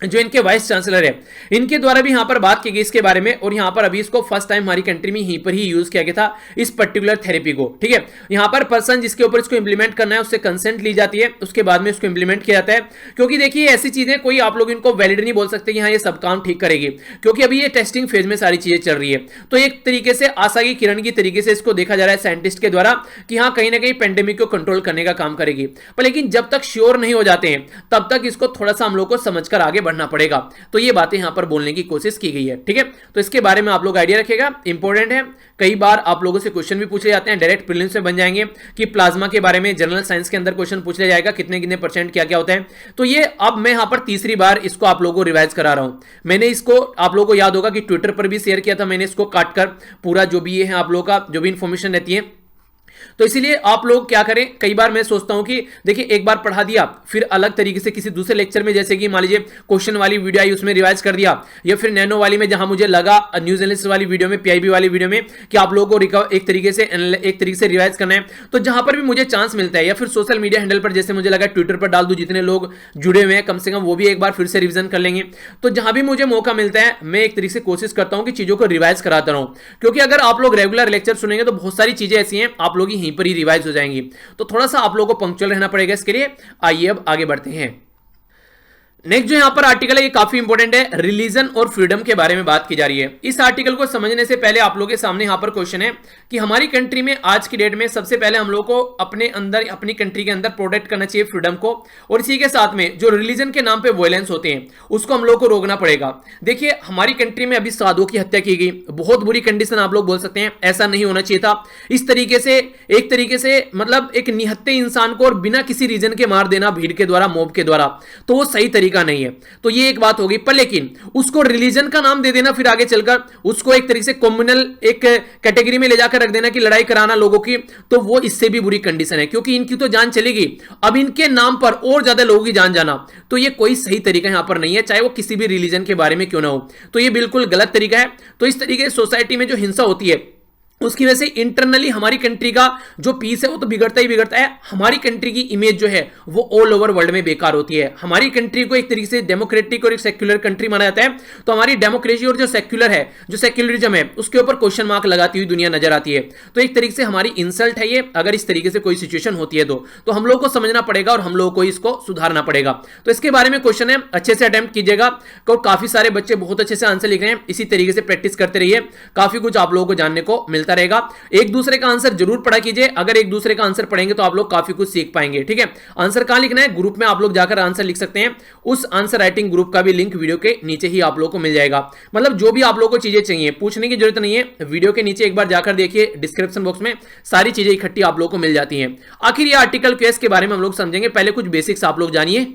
जो इनके वाइस चांसलर है, इनके द्वारा भी यहां पर बात की गई इसके बारे में, और यहां पर अभी इसको फर्स्ट टाइम हमारी कंट्री में यहीं पर ही यूज किया गया था इस पर्टिकुलर थेरेपी को, ठीक है। यहां पर पर्सन जिसके ऊपर इसको इंप्लीमेंट करना है उससे कंसेंट ली जाती है, उसके बाद में इसको इंप्लीमेंट किया जाता है। क्योंकि देखिए ऐसी चीजें कोई आप लोग इनको वैलिड नहीं बोल सकते कि हाँ ये सब काम ठीक करेगी, क्योंकि अभी ये टेस्टिंग फेज में सारी चीजें चल रही है। तो एक तरीके से आशा की किरण की तरीके से इसको देखा जा रहा है साइंटिस्ट के द्वारा कि हाँ कहीं ना कहीं पेंडेमिक को कंट्रोल करने का काम करेगी, पर लेकिन जब तक श्योर नहीं हो जाते हैं तब तक इसको थोड़ा सा हम लोग को समझकर आगे बढ़ना पड़ेगा। तो ये बातें यहां पर बोलने की कोशिश की गई है, ठीक है। तो इसके बारे में आप लोग आइडिया रखिएगा, इंपॉर्टेंट है। कई बार आप लोगों से क्वेश्चन भी पूछे जाते हैं, डायरेक्ट प्रीलिम्स में बन जाएंगे कि प्लाज्मा के बारे में जनरल साइंस के अंदर क्वेश्चन पूछ लिया जाएगा, कितने कितने परसेंट क्या क्या होता है। तो ये अब मैं यहां पर तीसरी बार इसको आप लोगों को रिवाइज करा रहा हूं। मैंने इसको आप लोगों को याद होगा कि ट्विटर पर भी शेयर किया था मैंने, इसको काटकर पूरा जो भी ये है आप लोगों का जो भी इंफॉर्मेशन रहती है, तो इसीलिए आप लोग क्या करें, कई बार मैं सोचता हूं कि देखिए एक बार पढ़ा दिया, फिर अलग तरीके से किसी दूसरे लेक्चर में, जैसे कि मान लीजिए क्वेश्चन वाली वीडियो आई उसमें रिवाइज कर दिया, या फिर नैनो वाली में जहां मुझे लगा न्यूज एनालिसिस वाली वीडियो में, पीआईबी वाली वीडियो में कि आप लोगों को एक तरीके से रिवाइज करना है। तो जहां पर भी मुझे चांस मिलता है, या फिर सोशल मीडिया हैंडल पर जैसे मुझे लगा ट्विटर पर डाल दूं, जितने लोग जुड़े हुए हैं कम से कम वो भी एक बार फिर से रिविजन कर लेंगे। तो जहां भी मुझे मौका मिलता है मैं एक तरीके से कोशिश करता हूं कि चीजों को रिवाइज कराता रहूं, क्योंकि अगर आप लोग रेगुलर लेक्चर सुनेंगे तो बहुत सारी चीजें ऐसी हैं आप लोग यहीं पर ही रिवाइज हो जाएंगी। तो थोड़ा सा आप लोगों को पंक्चुअल रहना पड़ेगा इसके लिए। आइए अब आगे बढ़ते हैं। नेक्स्ट जो यहां पर आर्टिकल है ये काफी इंपॉर्टेंट है, रिलीजन और फ्रीडम के बारे में बात की जा रही है। इस आर्टिकल को समझने से पहले आप लोगों के सामने यहां पर क्वेश्चन है कि हमारी कंट्री में आज की डेट में सबसे पहले हम लोग को अपने अंदर, अपनी कंट्री के अंदर प्रोटेक्ट करना चाहिए फ्रीडम को, और इसी के साथ में जो रिलीजन के नाम पे वायलेंस होते हैं उसको हम लोग को रोकना पड़ेगा। देखिए हमारी कंट्री में अभी साधुओं की हत्या की गई, बहुत बुरी कंडीशन आप लोग बोल सकते हैं, ऐसा नहीं होना चाहिए था। इस तरीके से एक तरीके से मतलब एक निहत्थे इंसान को और बिना किसी रीजन के मार देना भीड़ के द्वारा, मोब के द्वारा, तो वो सही तरीका नहीं है। तो ये एक बात होगी, पर लेकिन उसको रिलीजन का नाम दे देना, फिर आगे चलकर उसको एक तरीके से कम्युनल एक कैटेगरी में ले जाकर रख देना कि लड़ाई कराना लोगों की, तो वो इससे भी बुरी कंडीशन है, क्योंकि इनकी तो जान चलेगी, अब इनके नाम पर और ज्यादा लोगों की जान जाना, तो ये कोई सही तरीका यहां पर नहीं है, चाहे वो किसी भी रिलीजन के बारे में क्यों ना हो। तो ये बिल्कुल गलत तरीका है। तो इस तरीके से सोसाइटी में जो हिंसा होती है उसकी वजह से इंटरनली हमारी कंट्री का जो पीस है वो तो बिगड़ता ही बिगड़ता है। हमारी कंट्री की इमेज जो है वो ऑल ओवर वर्ल्ड में बेकार होती है। हमारी कंट्री को एक तरीके से डेमोक्रेटिक और एक सेक्युलर कंट्री माना जाता है, तो हमारी डेमोक्रेसी और जो सेक्युलर है, जो सेक्युलरिज्म है, उसके ऊपर क्वेश्चन मार्क लगाती हुई दुनिया नजर आती है। तो एक तरीके से हमारी इंसल्ट है ये, अगर इस तरीके से कोई सिचुएशन होती है तो हम लोग को समझना पड़ेगा और हम लोग को इसको सुधारना पड़ेगा। तो इसके बारे में क्वेश्चन है, अच्छे से अटेम्प्ट कीजिएगा, काफी सारे बच्चे बहुत अच्छे से आंसर लिख रहे हैं, इसी तरीके से प्रैक्टिस करते रहिए, काफी कुछ आप लोगों को जानने को मिलता रहेगा। एक दूसरे का आंसर जरूर पढ़ा कीजिए, अगर एक दूसरे का आंसर पढ़ेंगे तो आप लोग काफी कुछ सीख पाएंगे, ठीक है। आंसर कहां लिखना है, ग्रुप में आप लोग जाकर आंसर लिख सकते हैं, उस आंसर राइटिंग ग्रुप का भी लिंक वीडियो के नीचे ही आप लोग को मिल जाएगा। मतलब जो भी आप लोग को चीजें चाहिए पूछने की जरूरत नहीं है, वीडियो के नीचे एक बार जाकर देखिए, डिस्क्रिप्शन बॉक्स में सारी चीजें इकट्ठी आप लोग को मिल जाती हैं। आखिर ये आर्टिकल केस के बारे में हम लोग समझेंगे, पहले कुछ बेसिक्स आप लोग जानिए।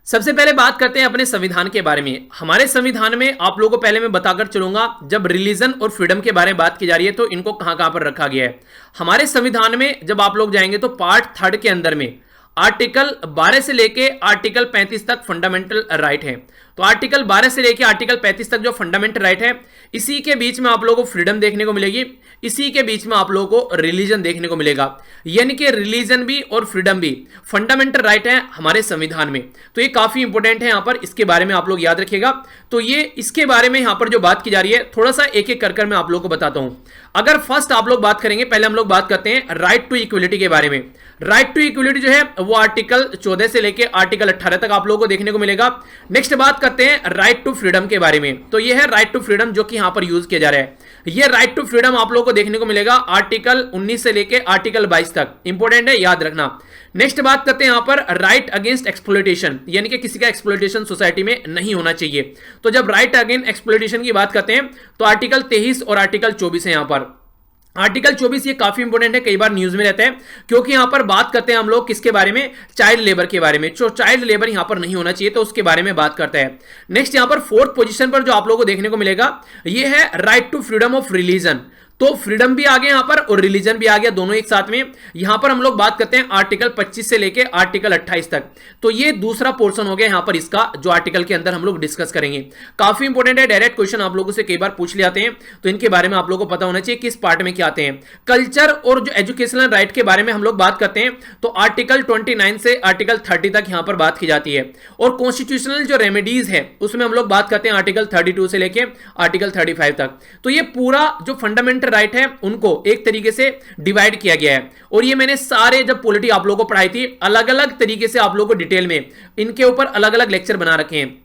सबसे पहले बात करते हैं अपने संविधान के बारे में। हमारे संविधान में आप लोगों को पहले मैं बताकर चलूंगा, जब रिलीजन और फ्रीडम के बारे में बात की जा रही है तो इनको कहां कहां पर रखा गया है। हमारे संविधान में जब आप लोग जाएंगे तो पार्ट 3 के अंदर में आर्टिकल 12 से लेके आर्टिकल 35 तक फंडामेंटल राइट है। तो आर्टिकल 12 से लेकर आर्टिकल 35 तक जो फंडामेंटल राइट है, इसी के बीच में आप लोगों को फ्रीडम देखने को मिलेगी, इसी के बीच में आप लोगों को रिलीजन देखने को मिलेगा। यानी कि रिलीजन भी और फ्रीडम भी फंडामेंटल राइट है हमारे संविधान में। तो ये काफी इंपॉर्टेंट है, यहां पर इसके बारे में आप लोग याद रखिएगा। तो ये इसके बारे में यहां पर जो बात की जा रही है, थोड़ा सा एक एक कर मैं आप लोगों को बताता हूं। अगर फर्स्ट आप लोग बात करेंगे, पहले हम लोग बात करते हैं राइट टू इक्वलिटी के बारे में। राइट टू इक्वलिटी जो है वो आर्टिकल 14 से लेकर आर्टिकल 18 तक आप लोगों को देखने को मिलेगा। नेक्स्ट बात करते हैं राइट टू फ्रीडम के बारे में। तो ये है राइट टू फ्रीडम जो कि यहां पर यूज किया जा रहा है। ये राइट टू फ्रीडम आप लोगों को देखने को मिलेगा आर्टिकल 19 से लेकर आर्टिकल 22 तक। इंपॉर्टेंट है, याद रखना। नेक्स्ट बात करते हैं यहां पर राइट अगेंस्ट एक्सप्लॉयटेशन, यानी कि किसी का एक्सप्लॉयटेशन सोसाइटी में नहीं होना चाहिए। तो जब राइट अगेंस्ट एक्सप्लॉयटेशन की बात करते हैं तो आर्टिकल 23 और आर्टिकल 24 है। यहां पर आर्टिकल 24 ये काफी इंपॉर्टेंट है, कई बार न्यूज में रहता है, क्योंकि यहां पर बात करते हैं हम लोग किसके बारे में, चाइल्ड लेबर के बारे में। जो चाइल्ड लेबर यहां पर नहीं होना चाहिए, तो उसके बारे में बात करता है। नेक्स्ट यहां पर फोर्थ पोजीशन पर जो आप लोगों को देखने को मिलेगा, ये है right to freedom of religion. तो फ्रीडम भी आ गया यहां पर और रिलीजन भी आ गया, दोनों एक साथ में। यहां पर हम लोग बात करते हैं आर्टिकल 25 से लेकर आर्टिकल 28 तक। तो ये दूसरा पोर्शन हो गया यहां पर इसका, जो आर्टिकल के अंदर हम लोग डिस्कस करेंगे। काफी इंपॉर्टेंट है, डायरेक्ट क्वेश्चन आप लोगों से कई बार पूछ ले आते हैं, तो इनके बारे में आप लोगों को पता होना चाहिए किस पार्ट में क्या आते हैं। कल्चर और जो एजुकेशनल राइट के बारे में हम लोग बात करते हैं, तो आर्टिकल 29 से आर्टिकल 30 तक यहां पर बात की जाती है। और कॉन्स्टिट्यूशनल जो रेमेडीज है उसमें हम लोग बात करते हैं आर्टिकल 32 से लेकर आर्टिकल 35 तक। तो ये पूरा जो फंडामेंटल राइट है उनको एक तरीके से डिवाइड किया गया है। और ये मैंने सारे जब पॉलिटी आप लोगों को पढ़ाई थी, अलग अलग तरीके से आप लोगों को डिटेल में इनके ऊपर अलग अलग लेक्चर बना रखे हैं।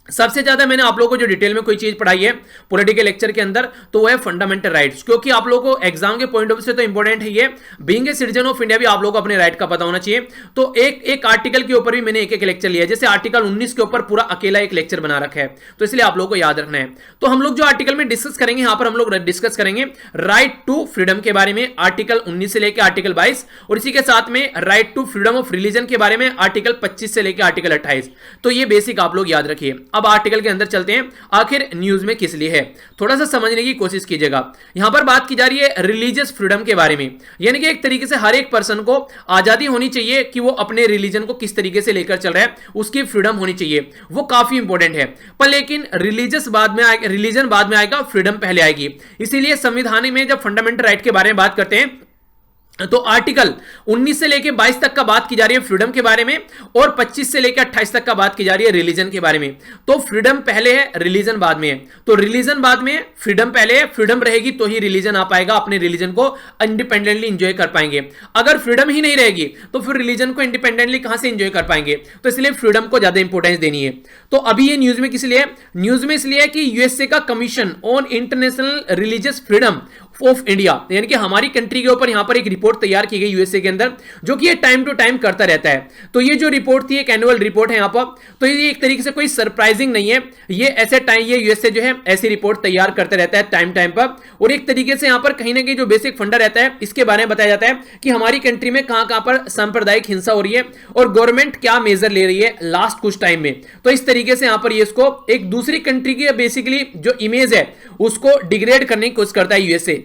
सबसे ज्यादा मैंने आप लोगों को जो डिटेल में कोई चीज पढ़ाई है पॉलिटिकल लेक्चर के अंदर, तो वो है फंडामेंटल राइट्स। क्योंकि आप लोगों को एग्जाम के पॉइंट ऑफ व्यू से तो इंपॉर्टेंट है ये, being a citizen of India भी आप लोगों को अपने राइट का पता होना चाहिए। तो एक एक आर्टिकल के ऊपर भी मैंने एक एक लेक्चर लिया है। जैसे आर्टिकल 19 के ऊपर पूरा अकेला एक लेक्चर बना रखा है, तो इसलिए आप लोगों को याद रखना है। तो हम लोग जो आर्टिकल में डिस्कस करेंगे, यहां पर हम लोग डिस्कस करेंगे राइट टू फ्रीडम के बारे में, आर्टिकल 19 से लेकर आर्टिकल 22, और इसी के साथ में right to freedom of religion के बारे में आर्टिकल 25 से लेकर आर्टिकल 28। तो ये बेसिक आप लोग याद रखिए। अब आर्टिकल के अंदर चलते हैं, आखिर न्यूज में किस लिए है, थोड़ा सा समझने की कोशिश कीजिएगा। यहां पर बात की जा रही है रिलीजियस फ्रीडम के बारे में, यानी कि एक तरीके से हर एक पर्सन को आजादी होनी चाहिए कि वो अपने रिलीजन को किस तरीके से लेकर चल रहा है, उसकी फ्रीडम होनी चाहिए, वो काफी इंपॉर्टेंट है। पर लेकिन रिलीजियस बाद में आएगा, रिलीजन बाद में आएगा, फ्रीडम पहले आएगी। इसीलिए संविधान में जब फंडामेंटल राइट के बारे में बात करते हैं, तो आर्टिकल 19 से लेकर 22 तक का बात की जा रही है फ्रीडम के बारे में, और 25 से लेकर 28 तक का बात की जा रही है रिलीजन के बारे में। तो फ्रीडम पहले है, रिलीजन बाद में है। तो रिलीजन बाद में, फ्रीडम पहले है। फ्रीडम रहेगी तो ही रिलीजन आ पाएगा, अपने रिलीजन को इंडिपेंडेंटली एंजॉय कर पाएंगे। अगर फ्रीडम ही नहीं रहेगी तो फिर रिलीजन को इंडिपेंडेंटली कहां से एंजॉय कर पाएंगे। तो इसलिए फ्रीडम को ज्यादा इंपॉर्टेंस देनी है। तो अभी ये न्यूज में किस लिए, न्यूज में इसलिए है कि यूएसए का commission on international religious freedom of India, यानी कि हमारी कंट्री के ऊपर यहां पर एक रिपोर्ट तैयार की गई यूएसए के अंदर, जो कि ये टाइम टू टाइम करता रहता है। तो ये जो रिपोर्ट थी एक एनुअल रिपोर्ट है यहां पर, तो ये एक तरीके से कोई सरप्राइजिंग नहीं है। ये ऐसे टाइम, ये यूएसए जो है ऐसी रिपोर्ट तैयार करता रहता है टाइम टाइम पर। और एक तरीके से यहां पर कहीं ना कहीं जो बेसिक फंडा रहता है, इसके बारे में बताया जाता है कि हमारी कंट्री में कहां कहां पर सांप्रदायिक हिंसा हो रही है और गवर्नमेंट क्या मेजर ले रही है लास्ट कुछ टाइम में। तो इस तरीके से यहां पर ये इसको एक दूसरी कंट्री की बेसिकली जो इमेज है उसको डिग्रेड करने की कोशिश करता है यूएसए।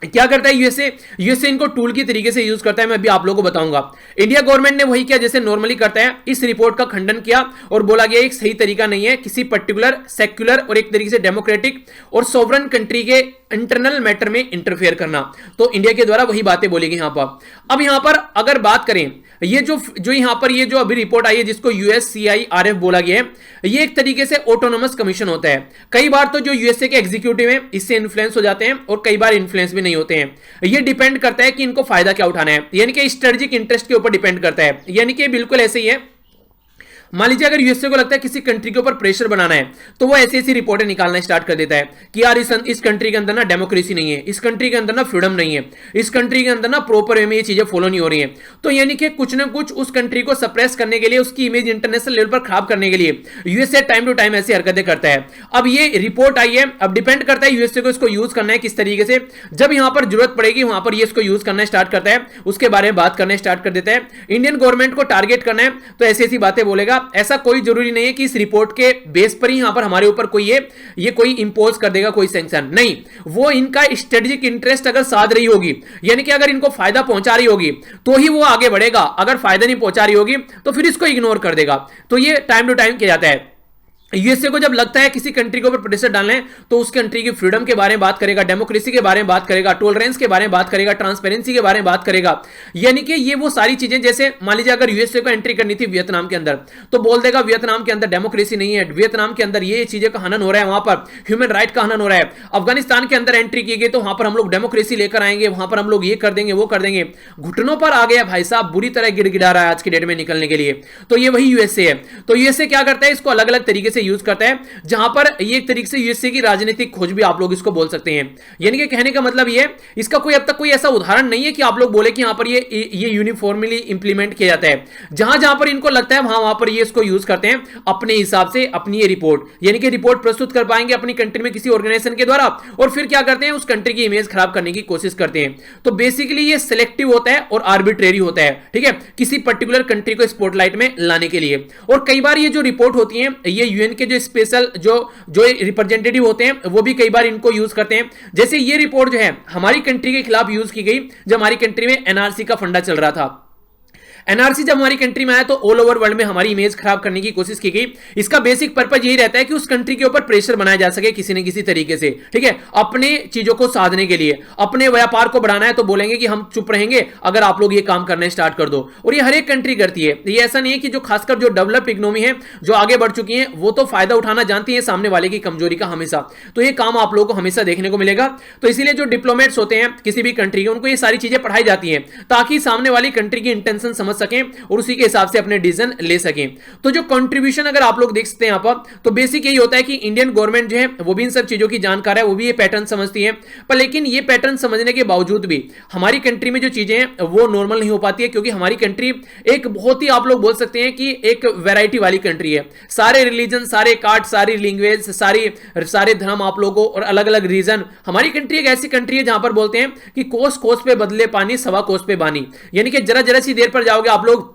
क्या करता है यूएसए, यूएसए इनको टूल की तरीके से यूज करता है। मैं अभी आप लोगों को बताऊंगा। इंडिया गवर्नमेंट ने वही किया जैसे नॉर्मली करता है, इस रिपोर्ट का खंडन किया और बोला गया एक सही तरीका नहीं है किसी पर्टिकुलर सेक्युलर और एक तरीके से डेमोक्रेटिक और सोवरेन कंट्री के इंटरनल मैटर में इंटरफेयर करना। तो इंडिया के द्वारा वही बातें बोली गई यहां पर। अब यहां पर अगर बात करें, ये जो यहां पर ये जो अभी रिपोर्ट आई है जिसको यूएससीआईआरएफ बोला गया है, ये एक तरीके से ऑटोनोमस कमीशन होता है। कई बार तो जो यूएसए के एग्जीक्यूटिव है इससे इन्फ्लुएंस हो जाते हैं और कई बार इन्फ्लुएंस भी नहीं होते हैं। ये डिपेंड करता है कि इनको फायदा क्या उठाना है, यानी कि स्ट्रेटेजिक इंटरेस्ट के ऊपर डिपेंड करता है। यानी कि बिल्कुल ऐसे ही है, मान लीजिए अगर यूएसए को लगता है किसी कंट्री के ऊपर प्रेशर बनाना है, तो वो ऐसी ऐसी रिपोर्टें निकालना स्टार्ट कर देता है कि यार इस कंट्री के अंदर ना डेमोक्रेसी नहीं है, इस कंट्री के अंदर ना फ्रीडम नहीं है, इस कंट्री के अंदर ना प्रॉपर वे में ये चीजें फॉलो नहीं हो रही है। तो यानी कि कुछ ना कुछ उस कंट्री को सप्रेस करने के लिए, उसकी इमेज इंटरनेशनल लेवल पर खराब करने के लिए यूएसए टाइम टू टाइम ऐसी हरकतें करता है। अब ये रिपोर्ट आई है, अब डिपेंड करता है यूएसए को इसको यूज करना है किस तरीके से। जब यहां पर जरूरत पड़ेगी वहां पर ये इसको यूज करना स्टार्ट करता है, उसके बारे में बात करना स्टार्ट कर देता है। इंडियन गवर्नमेंट को टारगेट करना है तो ऐसी ऐसी बातें बोलेगा। ऐसा कोई जरूरी नहीं है कि इस रिपोर्ट के बेस पर ही यहां पर हमारे ऊपर कोई ये कोई इंपोज कर देगा कोई सैंक्शन, नहीं। वो इनका स्ट्रेटेजिक इंटरेस्ट अगर साध रही होगी, यानी कि अगर इनको फायदा पहुंचा रही होगी तो ही वो आगे बढ़ेगा, अगर फायदा नहीं पहुंचा रही होगी तो फिर इसको इग्नोर कर देगा। तो ये टाइम टू टाइम किया जाता है। यूएसए को जब लगता है किसी कंट्री के ऊपर प्रेशर डालना है तो उस कंट्री की फ्रीडम के बारे में बात करेगा, डेमोक्रेसी के बारे में बात करेगा, टॉलरेंस के बारे में बात करेगा, ट्रांसपेरेंसी के बारे में बात करेगा। यानी कि ये वो सारी चीजें, जैसे मान लीजिए अगर यूएसए को एंट्री करनी थी वियतनाम के अंदर, तो बोल देगा वियतनाम के अंदर डेमोक्रेसी नहीं है, वियतनाम के अंदर ये चीजें का हनन हो रहा है, वहां पर ह्यूमन राइट का हनन हो रहा है। अफगानिस्तान के अंदर एंट्री की गई तो वहां पर हम लोग डेमोक्रेसी लेकर आएंगे, वहां पर हम लोग ये कर देंगे वो कर देंगे। घुटनों पर आ गया भाई साहब, बुरी तरह गिड़गिड़ा रहा है आज की डेट में निकलने के लिए। तो ये वही यूएसए है। तो यूएसए क्या करता है, इसको अलग अलग तरीके से यूज करता है, जहां पर ये एक तरीके से यूएसए की राजनीतिक खोज भी आप लोग इसको बोल सकते हैं। यानी कि कहने का मतलब ये, इसका कोई अब तक कोई ऐसा उदाहरण नहीं है कि आप लोग बोले कि यहां पर ये यूनिफॉर्मली इंप्लीमेंट किया जाता है। जहां जहां पर इनको लगता है वहां पर ये इसको यूज करते हैं अपने हिसाब से, अपनी ये रिपोर्ट, यानी कि रिपोर्ट प्रस्तुत कर पाएंगे अपनी कंट्री में किसी ऑर्गेनाइजेशन के द्वारा, और फिर क्या करते हैं, उस कंट्री की इमेज खराब करने की कोशिश करते हैं। तो बेसिकली ये सिलेक्टिव होता है और आर्बिट्रेरी होता है, ठीक है, किसी पर्टिकुलर कंट्री को स्पॉटलाइट में लाने के लिए। और कई बार ये जो रिपोर्ट होती है, ये यूएन के जो स्पेशल जो रिप्रेजेंटेटिव होते हैं वो भी कई बार इनको यूज करते हैं। जैसे ये रिपोर्ट जो है हमारी कंट्री के खिलाफ यूज की गई जब हमारी कंट्री में एनआरसी का फंडा चल रहा था। एनआरसी जब हमारी कंट्री में आया तो ऑल ओवर वर्ल्ड में हमारी इमेज खराब करने की कोशिश की गई। इसका बेसिक पर्पज यही रहता है कि उस कंट्री के ऊपर प्रेशर बनाया जा सके किसी न किसी तरीके से, ठीक है, अपने चीजों को साधने के लिए, अपने व्यापार को बढ़ाना है तो बोलेंगे कि हम चुप रहेंगे अगर आप लोग ये काम करना स्टार्ट कर दो। और ये हर एक कंट्री करती है। ये ऐसा नहीं है कि जो खासकर जो डेवलप इकोनॉमी है, जो आगे बढ़ चुकी है, वो तो फायदा उठाना जानती है सामने वाले की कमजोरी का हमेशा। तो ये काम आप लोगों को हमेशा देखने को मिलेगा। तो इसीलिए जो डिप्लोमेट्स होते हैं किसी भी कंट्री के, उनको ये सारी चीजें पढ़ाई जाती हैं ताकि सामने वाली कंट्री की इंटेंशन समझ सकें और उसी के हिसाब से अपने डिसीजन ले सकें। तो जो कंट्रीब्यूशन अगर आप लोग देख सकते हैं यहां पर, तो बेसिक यही होता है कि इंडियन गवर्नमेंट जो है वो भी इन सब चीजों की जानकार है, वो भी ये पैटर्न समझती है। पर लेकिन ये पैटर्न समझने के बावजूद भी हमारी कंट्री में जो चीजें हैं वो नॉर्मल नहीं हो पाती है, क्योंकि हमारी कंट्री एक बहुत ही आप लोग बोल सकते हैं कि एक वैरायटी वाली कंट्री है। सारे रिलीजन, सारे कास्ट, सारी लैंग्वेज, सारे धर्म आप लोगों और अलग अलग रीजन। हमारी कंट्री एक ऐसी कंट्री है जहां पर बोलते हैं कि कोस कोस पे बदले पानी, सवा कोस पे बानी। यानी कि जरा जरा सी देर पर जाओगे आप लोग,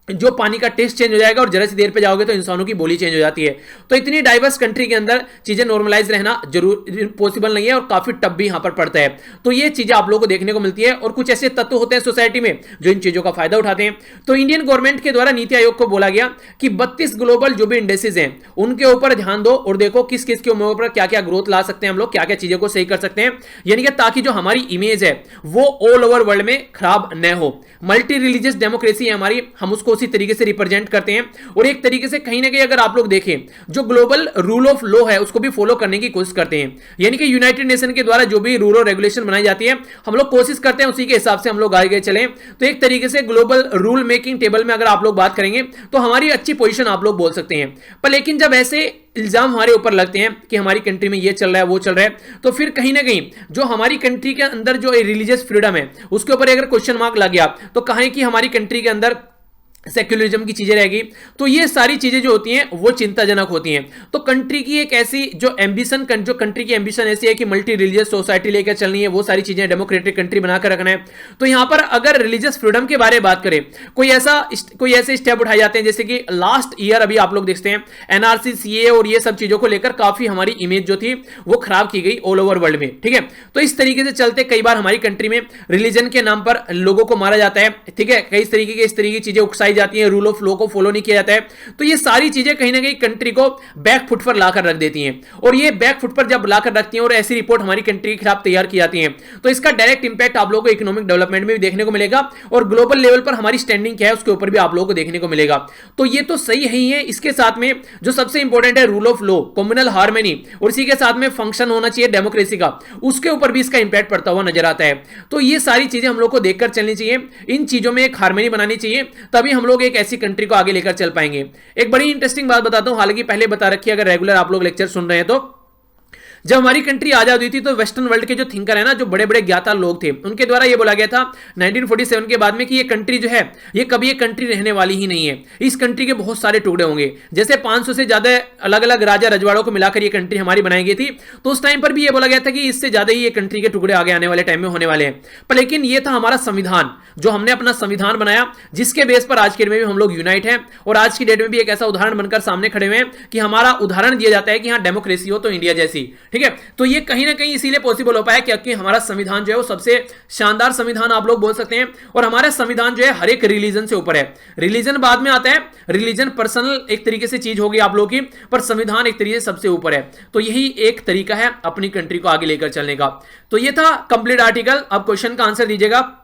जो पानी का टेस्ट चेंज हो जाएगा, और जरा सी देर पे जाओगे तो इंसानों की बोली चेंज हो जाती है। तो इतनी डाइवर्स कंट्री के अंदर चीजें नॉर्मलाइज रहना जरूर पॉसिबल नहीं है, और काफी टफ भी यहां पर पड़ता है। तो ये चीजें आप लोगों को देखने को मिलती है, और कुछ ऐसे तत्व होते हैं सोसाइटी में जो इन चीजों का फायदा उठाते हैं। तो इंडियन गवर्नमेंट के द्वारा नीति आयोग को बोला गया कि 32 ग्लोबल जो भी इंडेक्सेस हैं उनके ऊपर ध्यान दो और देखो किस किस के ऊपर क्या क्या ग्रोथ ला सकते हैं हम लोग, क्या क्या चीजों को सही कर सकते हैं। यानी कि ताकि जो हमारी इमेज है वो ऑल ओवर वर्ल्ड में खराब न हो। मल्टी रिलीजियस डेमोक्रेसी है हमारी, हम उसको उसी तरीके से रिप्रेजेंट करते हैं। और एक तरीके से कहीं ना कहीं अगर आप लोग देखें, जो ग्लोबल रूल ऑफ लॉ है उसको भी फॉलो करने की कोशिश करते हैं। यानी कि यूनाइटेड नेशन के द्वारा जो भी रूल और रेगुलेशन बनाई जाती है, हम लोग कोशिश करते हैं उसी के हिसाब से हम लोग आगे चलें। तो एक तरीके से ग्लोबल रूल मेकिंग टेबल में अगर आप लोग बात करेंगे तो हमारी अच्छी पोजीशन आप लोग बोल सकते हैं। पर लेकिन जब ऐसे इल्जाम हमारे ऊपर लगते हैं कि हमारी कंट्री में ये चल रहा है वो चल रहा है, तो फिर कहीं ना कहीं जो हमारी कंट्री के अंदर जो रिलीजियस फ्रीडम है उसके ऊपर अगर क्वेश्चन मार्क लग गया तो कहें कि हमारी कंट्री के अंदर सेक्युलरिज्म की चीजें रहेगी। तो ये सारी चीजें जो होती हैं वो चिंताजनक होती हैं। तो कंट्री की एक ऐसी जो एम्बिशन, जो कंट्री की एम्बिशन ऐसी है कि मल्टी रिलीजियस सोसाइटी लेकर चलनी है, वो सारी चीजें डेमोक्रेटिक कंट्री बनाकर रखना है। तो यहां पर अगर रिलीजियस फ्रीडम के बारे में बात करें, कोई ऐसे स्टेप उठाए जाते हैं, जैसे कि लास्ट ईयर अभी आप लोग देखते हैं एनआरसी, सीए और ये सब चीजों को लेकर काफी हमारी इमेज जो थी वो खराब की गई ऑल ओवर वर्ल्ड में, ठीक है। तो इस तरीके से चलते कई बार हमारी कंट्री में रिलीजन के नाम पर लोगों को मारा जाता है, ठीक है, कई तरीके की इस तरीके की चीजें उकसाई जाती है, रूल ऑफ लॉ को फॉलो नहीं किया जाता है। तो ये सारी चीजें कहीं ना कहीं कंट्री को बैक फुट पर लाकर रख देती हैं। और ये बैक फुट पर जब लाकर रखती हैं और ऐसी रिपोर्ट हमारी कंट्री के खिलाफ तैयार की जाती है, तो इसका डायरेक्ट इंपैक्ट आप लोगों को इकोनॉमिक डेवलपमेंट में भी देखने को मिलेगा, और ग्लोबल लेवल पर हमारी स्टैंडिंग क्या है उसके ऊपर भी आप लोगों को देखने को मिलेगा। तो ये तो सही ही है। इसके साथ में जो सबसे इंपॉर्टेंट है rule of law, communal harmony, और इसी के साथ में फंक्शन होना चाहिए डेमोक्रेसी का, उसके ऊपर भी इसका इंपैक्ट पड़ता हुआ नजर आता है। तो ये सारी चीजें हम लोग को देखकर चलनी चाहिए, इन चीजों में एक हार्मनी बनानी चाहिए, तभी हम लोग एक ऐसी कंट्री को आगे लेकर चल पाएंगे। एक बड़ी इंटरेस्टिंग बात बताता हूं, हालांकि पहले बता रखी है, अगर रेगुलर आप लोग लेक्चर सुन रहे हैं तो जब हमारी कंट्री आजाद हुई थी तो वेस्टर्न वर्ल्ड के जो थिंकर है ना, जो बड़े बड़े ज्ञाता लोग थे, उनके द्वारा ये बोला गया था 1947 के बाद में कि ये कंट्री जो है ये कभी एक कंट्री रहने वाली ही नहीं है, इस कंट्री के बहुत सारे टुकड़े होंगे। जैसे 500 से ज्यादा अलग अलग राजा रजवाड़ों को मिलाकर ये कंट्री हमारी बनाई गई थी, तो उस टाइम पर भी ये बोला गया था कि इससे ज्यादा ही ये कंट्री के टुकड़े आगे आने वाले टाइम में होने वाले हैं। पर लेकिन ये था हमारा संविधान, जो हमने अपना संविधान बनाया, जिसके बेस पर आज के डेट में भी हम लोग यूनाइट हैं, और आज की डेट में भी एक ऐसा उदाहरण बनकर सामने खड़े हुए हैं कि हमारा उदाहरण दिया जाता है कि हाँ डेमोक्रेसी हो तो इंडिया जैसी, ठीक है। तो ये कहीं ना कहीं इसीलिए पॉसिबल हो पाया क्योंकि हमारा संविधान जो है वो सबसे शानदार संविधान आप लोग बोल सकते हैं, और हमारा संविधान जो है हर एक रिलीजन से ऊपर है। रिलीजन बाद में आता है, रिलीजन पर्सनल एक तरीके से चीज होगी आप लोगों की, पर संविधान एक तरीके से सबसे ऊपर है। तो यही एक तरीका है अपनी कंट्री को आगे लेकर चलने का। तो ये था कंप्लीट आर्टिकल। अब क्वेश्चन का आंसर दीजिएगा।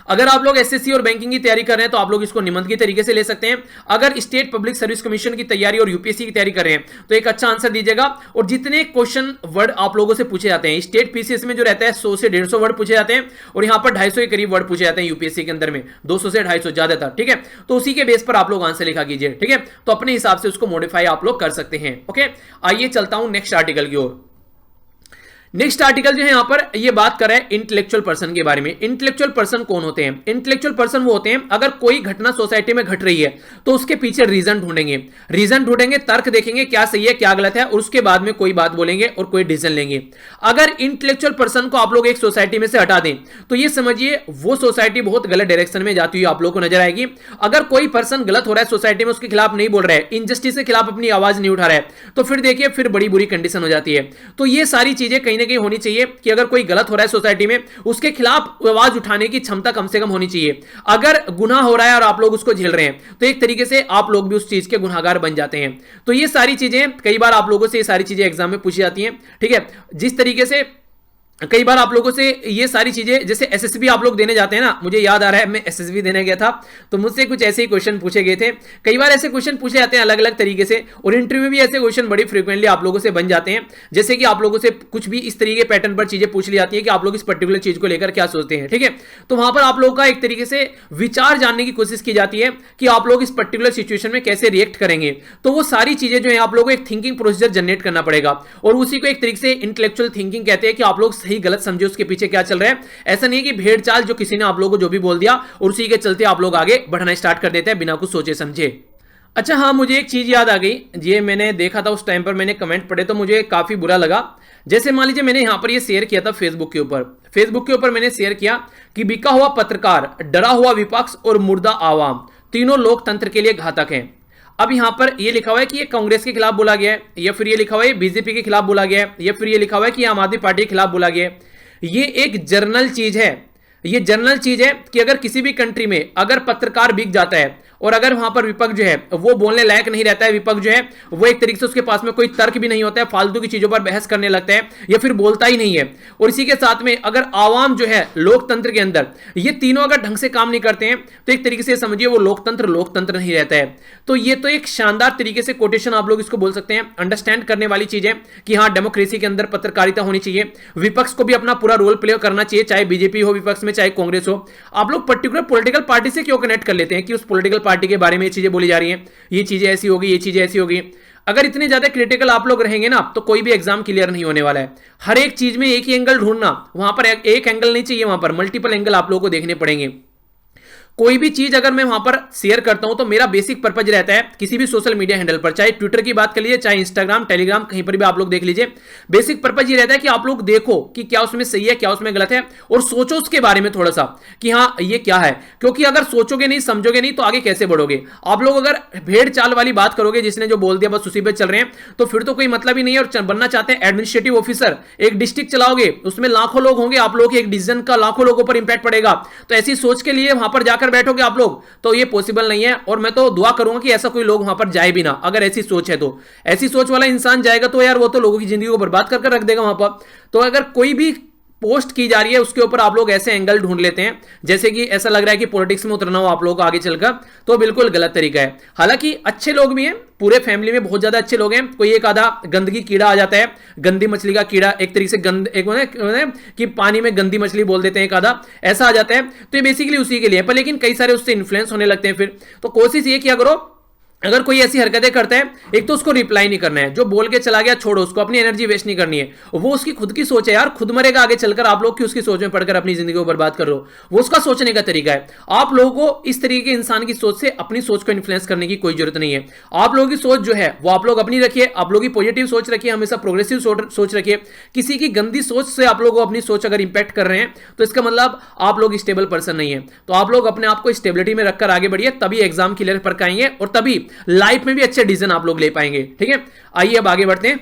अगर आप लोग एसएससी और बैंकिंग की तैयारी कर रहे हैं तो आप लोग इसको निबंध की तरीके से ले सकते हैं। अगर स्टेट पब्लिक सर्विस कमीशन की तैयारी और यूपीएससी की तैयारी कर रहे हैं तो एक अच्छा आंसर दीजिएगा। और जितने क्वेश्चन वर्ड आप लोगों से पूछे जाते हैं, स्टेट पीसीएस में जो रहता है 100 से 150 वर्ड पूछे जाते हैं, और यहां पर 250 के करीब वर्ड पूछे जाते हैं यूपीएससी के अंदर में, 200 से 250 ज्यादातर। ठीक है, तो उसी के बेस पर आप लोग आंसर लिखा कीजिए। ठीक है, तो अपने हिसाब से उसको मॉडिफाई आप लोग कर सकते हैं। ओके, आइए चलता हूं नेक्स्ट आर्टिकल की ओर। नेक्स्ट आर्टिकल जो है यहां पर ये बात कर रहा है इंटेलेक्चुअल पर्सन के बारे में। इंटेलेक्चुअल पर्सन कौन होते हैं? इंटेलेक्चुअल पर्सन वो होते हैं अगर कोई घटना सोसाइटी में घट रही है तो उसके पीछे रीजन ढूंढेंगे, तर्क देखेंगे क्या सही है क्या गलत है, और उसके बाद में कोई बात बोलेंगे और कोई डिसीजन लेंगे। अगर इंटेलेक्चुअल पर्सन को आप लोग एक सोसाइटी में से हटा दें तो ये समझिए वो सोसाइटी बहुत गलत डायरेक्शन में जाती हुई आप लोग को नजर आएगी। अगर कोई पर्सन गलत हो रहा है सोसाइटी में, उसके खिलाफ नहीं बोल रहा है, इनजस्टिस के खिलाफ अपनी आवाज नहीं उठा रहा है, तो फिर देखिए फिर बड़ी बुरी कंडीशन हो जाती है। तो ये सारी चीजें कहीं ना कहीं होनी चाहिए कि अगर कोई गलत हो रहा है सोसाइटी में उसके खिलाफ आवाज उठाने की क्षमता कम से कम होनी चाहिए। अगर गुनाह हो रहा है और आप लोग उसको झेल रहे हैं तो एक तरीके से आप लोग भी उस चीज के गुनाहगार बन जाते हैं। तो ये सारी चीजें कई बार आप लोगों से ये सारी चीजें एग्जाम में पूछी जाती हैं। ठीक है, जिस तरीके से कई बार आप लोगों से ये सारी चीजें, जैसे एसएसबी आप लोग देने जाते हैं ना, मुझे याद आ रहा है मैं एसएसबी देने गया था तो मुझसे कुछ ऐसे ही क्वेश्चन पूछे गए थे। कई बार ऐसे क्वेश्चन पूछे जाते हैं अलग अलग तरीके से, और इंटरव्यू में भी ऐसे क्वेश्चन बड़ी फ्रीक्वेंटली आप लोगों से बन जाते हैं। जैसे कि आप लोगों से कुछ भी इस तरीके पैटर्न पर चीजें पूछ ली जाती है कि आप लोग इस पर्टिकुलर चीज को लेकर क्या सोचते हैं। ठीक है, तो वहां पर आप लोगों का एक तरीके से विचार जानने की कोशिश की जाती है कि आप लोग इस पर्टिकुलर सिचुएशन में कैसे रिएक्ट करेंगे। तो वो सारी चीजें जो है आप लोगों को एक थिंकिंग प्रोसीजर जनरेट करना पड़ेगा, और उसी को एक तरीके से इंटेलेक्चुअल थिंकिंग कहते हैं कि आप लोग सही गलत समझे उसके पीछे क्या चल रहा है। ऐसा नहीं है कि भेड़ चाल जो किसी ने आप लोगों को जो भी बोल दिया और उसी के चलते आप लोग आगे बढ़ना स्टार्ट कर देते हैं बिना कुछ सोचे समझे। अच्छा हाँ, मुझे एक चीज याद आ गई, ये मैंने देखा था उस टाइम पर, मैंने कमेंट पढ़े तो मुझे काफी बुरा लगा। जैसे मान लीजिए मैंने यहां पर ये शेयर किया था फेसबुक के ऊपर मैंने शेयर किया कि बिका हुआ पत्रकार, डरा हुआ विपक्ष और मुर्दा आवाम तीनों लोकतंत्र के लिए घातक हैं। अब यहां पर ये लिखा हुआ है कि ये कांग्रेस के खिलाफ बोला गया है, या फिर ये लिखा हुआ है बीजेपी के खिलाफ बोला गया है, या फिर ये लिखा हुआ है कि आम आदमी पार्टी के खिलाफ बोला गया है। ये एक जर्नल चीज है, ये जनरल चीज है कि अगर किसी भी कंट्री में अगर पत्रकार बिक जाता है और अगर वहां पर विपक्ष जो है वो बोलने लायक नहीं रहता है, विपक्ष जो है वो एक तरीके से उसके पास में कोई तर्क भी नहीं होता है, फालतू की चीजों पर बहस करने लगता है या फिर बोलता ही नहीं है, और इसी के साथ में अगर आवाम जो है लोकतंत्र के अंदर ये तीनों अगर ढंग से काम नहीं करते हैं तो एक तरीके से समझिए वो लोकतंत्र नहीं रहता है। तो ये तो एक शानदार तरीके से कोटेशन आप लोग इसको बोल सकते हैं, अंडरस्टैंड करने वाली चीज है कि हाँ डेमोक्रेसी के अंदर पत्रकारिता होनी चाहिए, विपक्ष को भी अपना पूरा रोल प्ले करना चाहिए, चाहे बीजेपी हो विपक्ष में, चाहे कांग्रेस हो। आप लोग पर्टिकुलर पॉलिटिकल पार्टी से क्यों कनेक्ट कर लेते हैं कि उस पॉलिटिकल पार्टी के बारे में ये चीजें बोली जा रही हैं, ये चीजें ऐसी होगी, ये चीजें ऐसी होगी। अगर इतने ज्यादा क्रिटिकल आप लोग रहेंगे ना तो कोई भी एग्जाम क्लियर नहीं होने वाला है। हर एक चीज में एक ही एंगल ढूंढना, वहां पर एक एंगल नहीं चाहिए, वहां पर मल्टीपल एंगल आप लोगों को देखने पड़ेंगे। कोई भी चीज अगर मैं वहां पर शेयर करता हूं तो मेरा बेसिक पर्पज रहता है किसी भी सोशल मीडिया हैंडल पर, चाहे ट्विटर की बात कर लीजिए, चाहे इंस्टाग्राम, टेलीग्राम, कहीं पर भी आप लोग देख लीजिए, बेसिक पर्पज ये रहता है कि आप लोग देखो कि क्या उसमें सही है क्या उसमें गलत है और सोचो उसके बारे में थोड़ा सा कि हाँ ये क्या है, क्योंकि अगर सोचोगे नहीं समझोगे नहीं तो आगे कैसे बढ़ोगे। आप लोग अगर भेड़ चाल वाली बात करोगे, जिसने जो बोल दिया बस उसी पे चल रहे हैं, तो फिर तो कोई मतलब ही नहीं है। और बनना चाहते हैं एडमिनिस्ट्रेटिव ऑफिसर, एक डिस्ट्रिक्ट चलाओगे उसमें लाखों लोग होंगे, आप लोग एक डिसीजन का लाखों लोगों पर इंपैक्ट पड़ेगा, तो ऐसी सोच के लिए वहां पर जाकर बैठोगे आप लोग तो ये पॉसिबल नहीं है। और मैं तो दुआ करूंगा कि ऐसा कोई लोग वहां पर जाए भी ना, अगर ऐसी सोच है तो। ऐसी सोच वाला इंसान जाएगा तो यार वो तो लोगों की जिंदगी को बर्बाद कर रख देगा वहां पर। तो अगर कोई भी पोस्ट की जा रही है उसके ऊपर आप लोग ऐसे एंगल ढूंढ लेते हैं जैसे कि ऐसा लग रहा है कि पॉलिटिक्स में उतरना हो आप लोगों को आगे चलकर, तो बिल्कुल गलत तरीका है। हालांकि अच्छे लोग भी हैं, पूरे फैमिली में बहुत ज्यादा अच्छे लोग हैं, कोई एक आधा गंदगी कीड़ा आ जाता है, गंदी मछली का कीड़ा, एक तरीके से गंद एक कि पानी में गंदी मछली बोल देते हैं एक आधा, ऐसा आ जाता है। तो ये बेसिकली उसी के लिए, पर लेकिन कई सारे उससे इन्फ्लुएंस होने लगते हैं फिर। तो कोशिश ये किया करो अगर कोई ऐसी हरकतें करता है, एक तो उसको रिप्लाई नहीं करना है, जो बोल के चला गया छोड़ो उसको, अपनी एनर्जी वेस्ट नहीं करनी है। वो उसकी खुद की सोच है यार, खुद मरेगा आगे चलकर, आप लोग की उसकी सोच में पढ़कर अपनी जिंदगी को बर्बाद कर रहे हो, वो उसका सोचने का तरीका है। आप लोगों को इस तरीके के इंसान की सोच से अपनी सोच को इन्फ्लुएंस करने की कोई जरूरत नहीं है। आप लोगों की सोच जो है वो आप लोग अपनी रखिए, आप लोगों की पॉजिटिव सोच रखिए, हमेशा प्रोग्रेसिव सोच रखिए। किसी की गंदी सोच से आप लोग अपनी सोच अगर इंपैक्ट कर रहे हैं तो इसका मतलब आप लोग स्टेबल पर्सन नहीं है। तो आप लोग अपने आप को स्टेबिलिटी में रखकर आगे बढ़िए, तभी एग्जाम क्लियर कर पाएंगे और तभी लाइफ में भी अच्छे डिसीजन आप लोग ले पाएंगे। ठीक है, आइए अब आगे बढ़ते हैं।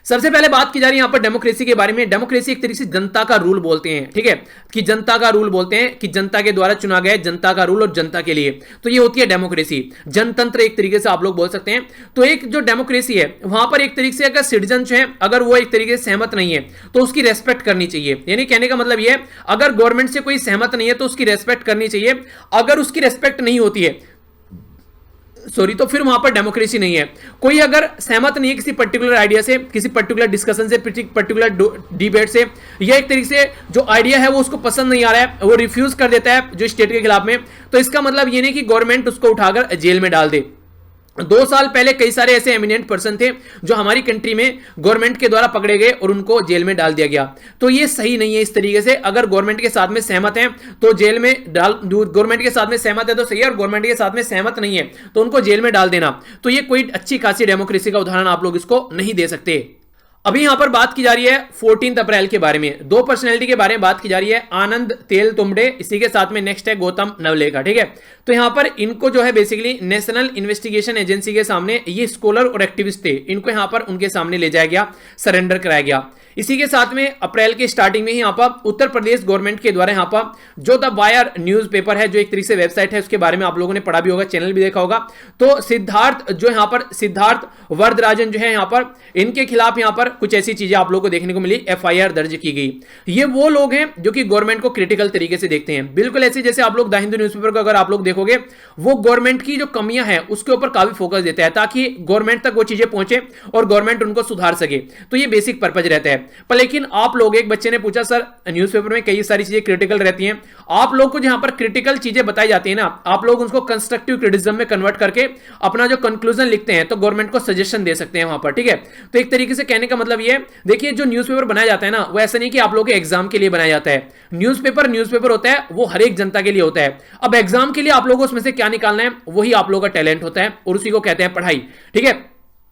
सबसे पहले बात की जा रही है यहां पर डेमोक्रेसी के बारे में। डेमोक्रेसी एक तरीके से जनता का रूल बोलते हैं, ठीक है, कि जनता का रूल बोलते हैं कि जनता के द्वारा चुना गया, जनता का रूल और जनता के लिए, तो ये होती है डेमोक्रेसी, जनतंत्र एक तरीके से आप लोग बोल सकते हैं। तो एक जो डेमोक्रेसी है वहां पर एक तरीके से अगर सिटीजन जो है अगर वो एक तरीके से सहमत नहीं है तो उसकी रेस्पेक्ट करनी चाहिए। यानी कहने का मतलब ये है अगर गवर्नमेंट से कोई सहमत नहीं है तो उसकी रेस्पेक्ट करनी चाहिए। अगर उसकी रेस्पेक्ट नहीं होती है तो फिर वहां पर डेमोक्रेसी नहीं है। कोई अगर सहमत नहीं है किसी पर्टिकुलर आइडिया से, किसी पर्टिकुलर डिस्कशन से, पर्टिकुलर डिबेट से, या एक तरीके से जो आइडिया है वो उसको पसंद नहीं आ रहा है, वो रिफ्यूज कर देता है जो स्टेट के खिलाफ में, तो इसका मतलब ये नहीं कि गवर्नमेंट उसको उठाकर जेल में डाल दे। 2 साल पहले कई सारे ऐसे एमिनेंट पर्सन थे जो हमारी कंट्री में गवर्नमेंट के द्वारा पकड़े गए और उनको जेल में डाल दिया गया। तो ये सही नहीं है इस तरीके से। अगर गवर्नमेंट के साथ में सहमत हैं तो जेल में गवर्नमेंट के साथ में सहमत है तो सही है, और गवर्नमेंट के साथ में सहमत नहीं है तो उनको जेल में डाल देना, तो ये कोई अच्छी खासी डेमोक्रेसी का उदाहरण आप लोग इसको नहीं दे सकते। अभी यहां पर बात की जा रही है 14 अप्रैल के बारे में। 2 पर्सनैलिटी के बारे में बात की जा रही है, आनंद तेल तुंबडे, इसी के साथ में नेक्स्ट है गौतम नवलेखा, ठीक है। तो यहां पर इनको जो है बेसिकली नेशनल इन्वेस्टिगेशन एजेंसी के सामने, ये स्कॉलर और एक्टिविस्ट थे, इनको यहां पर उनके सामने ले जाया गया, सरेंडर कराया गया। इसी के साथ में अप्रैल के स्टार्टिंग में ही यहां पर उत्तर प्रदेश गवर्नमेंट के द्वारा यहां पर जो द वायर न्यूज़पेपर है, जो एक तरीके से वेबसाइट है, उसके बारे में आप लोगों ने पढ़ा भी होगा, चैनल भी देखा होगा। तो सिद्धार्थ वरदराजन जो है यहां पर, इनके खिलाफ यहां पर कुछ ऐसी चीजें आप लोगों को देखने को मिली, एफआईआर दर्ज की गई। ये वो लोग हैं जो कि गवर्नमेंट को क्रिटिकल तरीके से देखते हैं, बिल्कुल ऐसे जैसे आप लोग द हिंदू न्यूज़पेपर को अगर आप लोग देखोगे, वो गवर्नमेंट की जो कमियां हैं उसके ऊपर काफी फोकस देता है ताकि गवर्नमेंट तक वो चीजें पहुंचे और गवर्नमेंट उनको सुधार सके। तो ये बेसिक पर्पज रहता है। पर लेकिन आप लोग, एक बच्चे ने पूछा सर न्यूज़पेपर में कई सारी चीजें क्रिटिकल रहती हैं, आप लोग को जहां पर क्रिटिकल चीजें बताई जाती है ना, आप लोग उसको कंस्ट्रक्टिव क्रिटिसिज्म में कन्वर्ट करके अपना जो कंक्लूजन लिखते हैं तो गवर्नमेंट को सजेशन दे सकते हैं वहां पर, ठीक है। तो एक तरीके से कहने का मतलब ये, देखिए जो न्यूज़पेपर बनाया जाता है ना, वो ऐसा नहीं कि आप लोगों के एग्जाम के लिए बनाया जाता है। न्यूज़पेपर होता है, वो हर एक जनता के लिए होता है। अब एग्जाम के लिए आप लोगों को उसमें से क्या निकालना है, वही आप लोगों का टैलेंट होता है और उसी को कहते हैं पढ़ाई, ठीक है।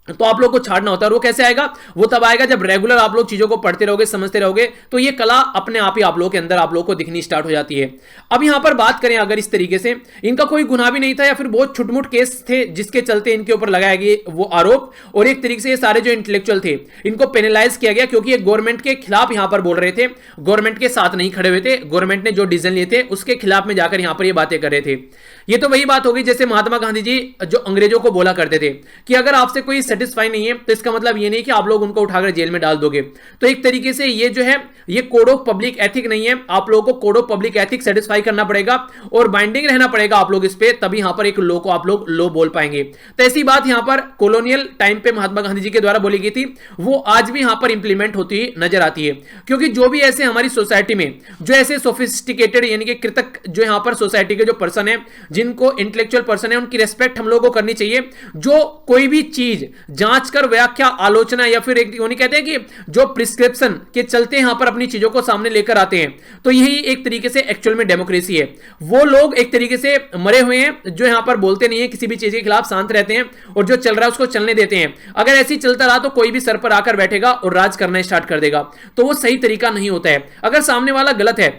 तो आप लोग को छाड़ना होता है, और वो कैसे आएगा, वो तब आएगा जब रेगुलर आप लोग चीजों को पढ़ते रहोगे, समझते रहोगे, तो ये कला अपने आप ही आप लोगों के अंदर आप लोगों को दिखनी स्टार्ट हो जाती है। अब यहां पर बात करें अगर इस तरीके से, इनका कोई गुनाह भी नहीं था या फिर बहुत छुटमुट केस थे जिसके चलते इनके ऊपर लगाया गया वो आरोप, और एक तरीके से ये सारे जो इंटेलेक्चुअल थे इनको पेनलाइज किया गया क्योंकि ये गवर्नमेंट के खिलाफ यहां पर बोल रहे थे, गवर्नमेंट के साथ नहीं खड़े हुए थे, गवर्नमेंट ने जो डिसीजन लिए थे उसके खिलाफ में जाकर यहां पर ये बातें कर रहे थे। ये तो वही बात होगी जैसे महात्मा गांधी जी जो अंग्रेजों को बोला करते थे कि अगर आपसे कोई सेटिस्फाई नहीं है तो इसका मतलब ये नहीं कि आप लोग उनको उठाकर जेल में डाल दोगे। तो एक तरीके से ये जो है ये कोड ऑफ पब्लिक एथिक नहीं है, आप लोगों को code of public ethic satisfy करना पड़ेगा और बाइंडिंग रहना पड़ेगा आप लोग इस पे, तभी यहां पर एक लो को आप लोग लो बोल पाएंगे। तो ऐसी बात यहां पर कॉलोनियल टाइम पे महात्मा गांधी जी के द्वारा बोली गई थी, वो आज भी यहां पर इंप्लीमेंट होती नजर आती है। क्योंकि जो भी ऐसे हमारी सोसाइटी में जो ऐसे सोफिस्टिकेटेड यानी कि कृतक जो यहां पर सोसाइटी के जो पर्सन है, जिनको इंटेलेक्चुअल पर्सन है, उनकी रेस्पेक्ट हम लोगों को करनी चाहिए। जो कोई भी चीज जांच कर व्याख्या आलोचना या फिर एक उन्हें कहते हैं कि जो प्रिस्क्रिप्शन के चलते यहां पर अपनी चीजों को सामने लेकर आते हैं, तो यही एक तरीके से एक्चुअल में डेमोक्रेसी है। वो लोग एक तरीके से मरे हुए हैं जो यहां पर बोलते नहीं है, किसी भी चीज के खिलाफ शांत रहते हैं और जो चल रहा है उसको चलने देते हैं। अगर ऐसे ही चलता रहा तो कोई भी सर पर आकर बैठेगा और राज करना स्टार्ट कर देगा, तो वो सही तरीका नहीं होता है। अगर सामने वाला गलत है,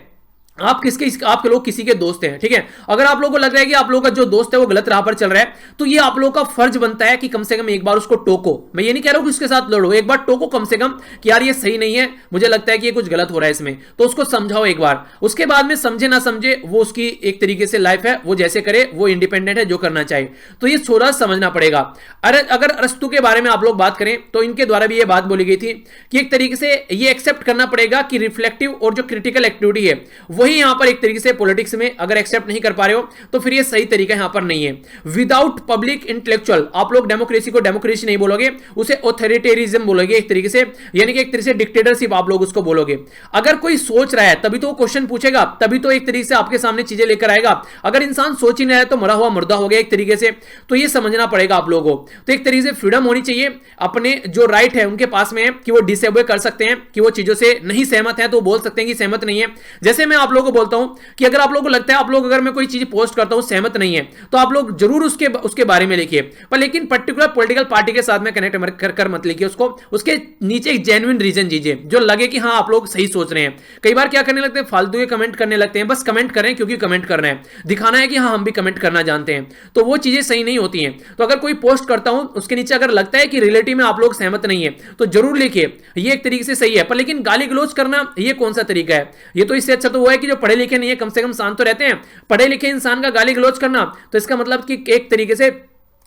आप लोग किसी के दोस्त हैं, ठीक है, अगर आप लोगों को लग रहा है कि आप लोगों का जो दोस्त है वो गलत राह पर चल रहा है, तो ये आप लोगों का फर्ज बनता है कि कम से कम एक बार उसको टोको। मैं ये नहीं कह रहा हूं कि उसके साथ लड़ो, एक बार टोको कम से कम कि यार ये सही नहीं है, मुझे लगता है कि ये कुछ गलत हो रहा है इसमें, तो उसको समझाओ एक बार। उसके बाद में समझे ना समझे वो उसकी एक तरीके से लाइफ है, वो जैसे करे, वो इंडिपेंडेंट है, जो करना चाहे। तो ये थोड़ा समझना पड़ेगा। अगर अरस्तु के बारे में आप लोग बात करें तो इनके द्वारा भी ये बात बोली गई थी कि एक तरीके से ये एक्सेप्ट करना पड़ेगा कि रिफ्लेक्टिव और जो क्रिटिकल एक्टिविटी है वही यहां पर एक तरीके से पॉलिटिक्स में अगर एक्सेप्ट नहीं कर पा रहे हो तो फिर ये सही तरीका यहां पर नहीं है। विदाउट पब्लिक इंटेलेक्चुअल आप लोग डेमोक्रेसी को डेमोक्रेसी नहीं बोलोगे, उसे ऑथोरिटेरिज्म बोलोगे एक तरीके से, यानी कि एक तरीके से डिक्टेटरशिप आप लोग उसको बोलोगे। अगर कोई सोच रहा है तभी तो वो क्वेश्चन पूछेगा, तभी तो एक तरीके से आपके सामने चीजें लेकर आएगा। अगर इंसान सोच ही नहीं रहा है तो मरा हुआ मुर्दा हो गया एक तरीके से। तो ये समझना पड़ेगा आप लोगों को। तो एक तरीके से फ्रीडम होनी चाहिए, अपने जो राइट है उनके पास में है कि वो डिसेबल कर सकते हैं, कि वो चीजों से नहीं सहमत है तो बोल सकते हैं कि सहमत नहीं है। जैसे मैं आप लोगों को बोलता हूं कि अगर आप लोगों को लगता है, आप लोग अगर मैं कोई चीज पोस्ट करता हूं सहमत नहीं है, तो आप लोग जरूर उसके बारे में लिखिए, पर लेकिन पर्टिकुलर पॉलिटिकल पार्टी के साथ में कनेक्ट कर मत लिखिए उसको। उसके नीचे एक जेन्युइन रीजन दीजिए जो लगे कि हाँ आप लोग सही सोच रहे हैं। कई बार क्या करने लगते हैं, फालतू के कमेंट करने लगते हैं, बस कमेंट करें क्योंकि कमेंट करना है, दिखाना है कि हाँ हम भी कमेंट करना जानते हैं, तो वो चीजें सही नहीं होती हैं। तो अगर कोई पोस्ट करता हूं उसके नीचे अगर लगता है कि रिलेटिव में आप लोग सहमत नहीं है तो जरूर लिखिए, ये एक तरीके से सही है। पर लेकिन गाली गलौज करना ये कौन सा तरीका है? ये तो इससे अच्छा तो वो है कि जो पढ़े लिखे नहीं है कम से कम शांत तो रहते हैं। पढ़े लिखे इंसान का गाली गलौज करना तो इसका मतलब कि एक तरीके से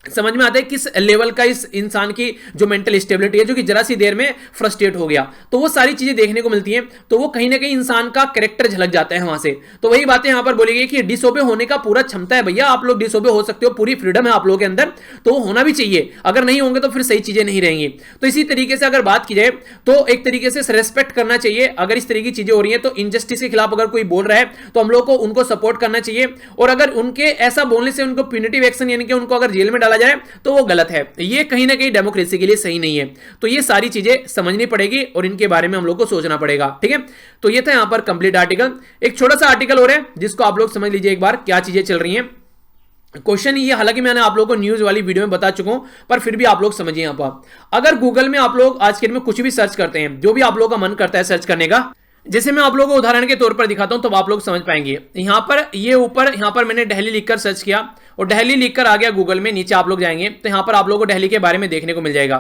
समझ में आता है किस लेवल का इस इंसान की जो मेंटल स्टेबिलिटी है, जो कि जरा सी देर में फ्रस्ट्रेट हो गया। तो वो सारी चीजें देखने को मिलती हैं, तो वो कहीं ना कहीं इंसान का कैरेक्टर झलक जाता है वहां से। तो वही बातें यहां पर बोली गई कि डिसोबे होने का पूरा क्षमता है भैया, आप लोग डिसोबे हो सकते हो, पूरी फ्रीडम है आप लोगों के अंदर, तो वो होना भी चाहिए। अगर नहीं होंगे तो फिर सही चीजें नहीं रहेंगी। तो इसी तरीके से अगर बात की जाए तो एक तरीके से रेस्पेक्ट करना चाहिए। अगर इस तरीके की चीजें हो रही है तो इनजस्टिस के खिलाफ अगर कोई बोल रहा है तो हम लोग को उनको सपोर्ट करना चाहिए। और अगर उनके ऐसा बोलने से उनको प्यूनिटिव एक्शन यानी कि उनको अगर जेल में डाला जाए तो वो गलत है, ये कहीं ना कहीं डेमोक्रेसी के लिए सही नहीं है। तो ये सारी चीजें समझनी पड़ेगी और इनके बारे में हम लोग को सोचना पड़ेगा, ठीक है। तो ये था यहां पर कंप्लीट आर्टिकल। एक छोटा सा आर्टिकल हो रहा है जिसको आप लोग समझ लीजिए एक बार क्या चीजें चल रही हैं। क्वेश्चन ये, हालांकि मैंने आप लोगों को न्यूज वाली वीडियो में बता चुका हूं, पर फिर भी आप लोग समझिए। यहां पर अगर गूगल में आप लोग आज के दिन में कुछ भी सर्च करते हैं, जो भी आप लोगों का मन करता है सर्च करने का, जैसे मैं आप लोगों को उदाहरण के तौर पर दिखाता हूं, तब आप लोग समझ पाएंगे। यहां पर ये ऊपर यहां पर मैंने दिल्ली लिखकर सर्च किया और दिल्ली लिखकर आ गया गूगल में। नीचे आप लोग जाएंगे तो यहां पर आप लोगों को दिल्ली के बारे में देखने को मिल जाएगा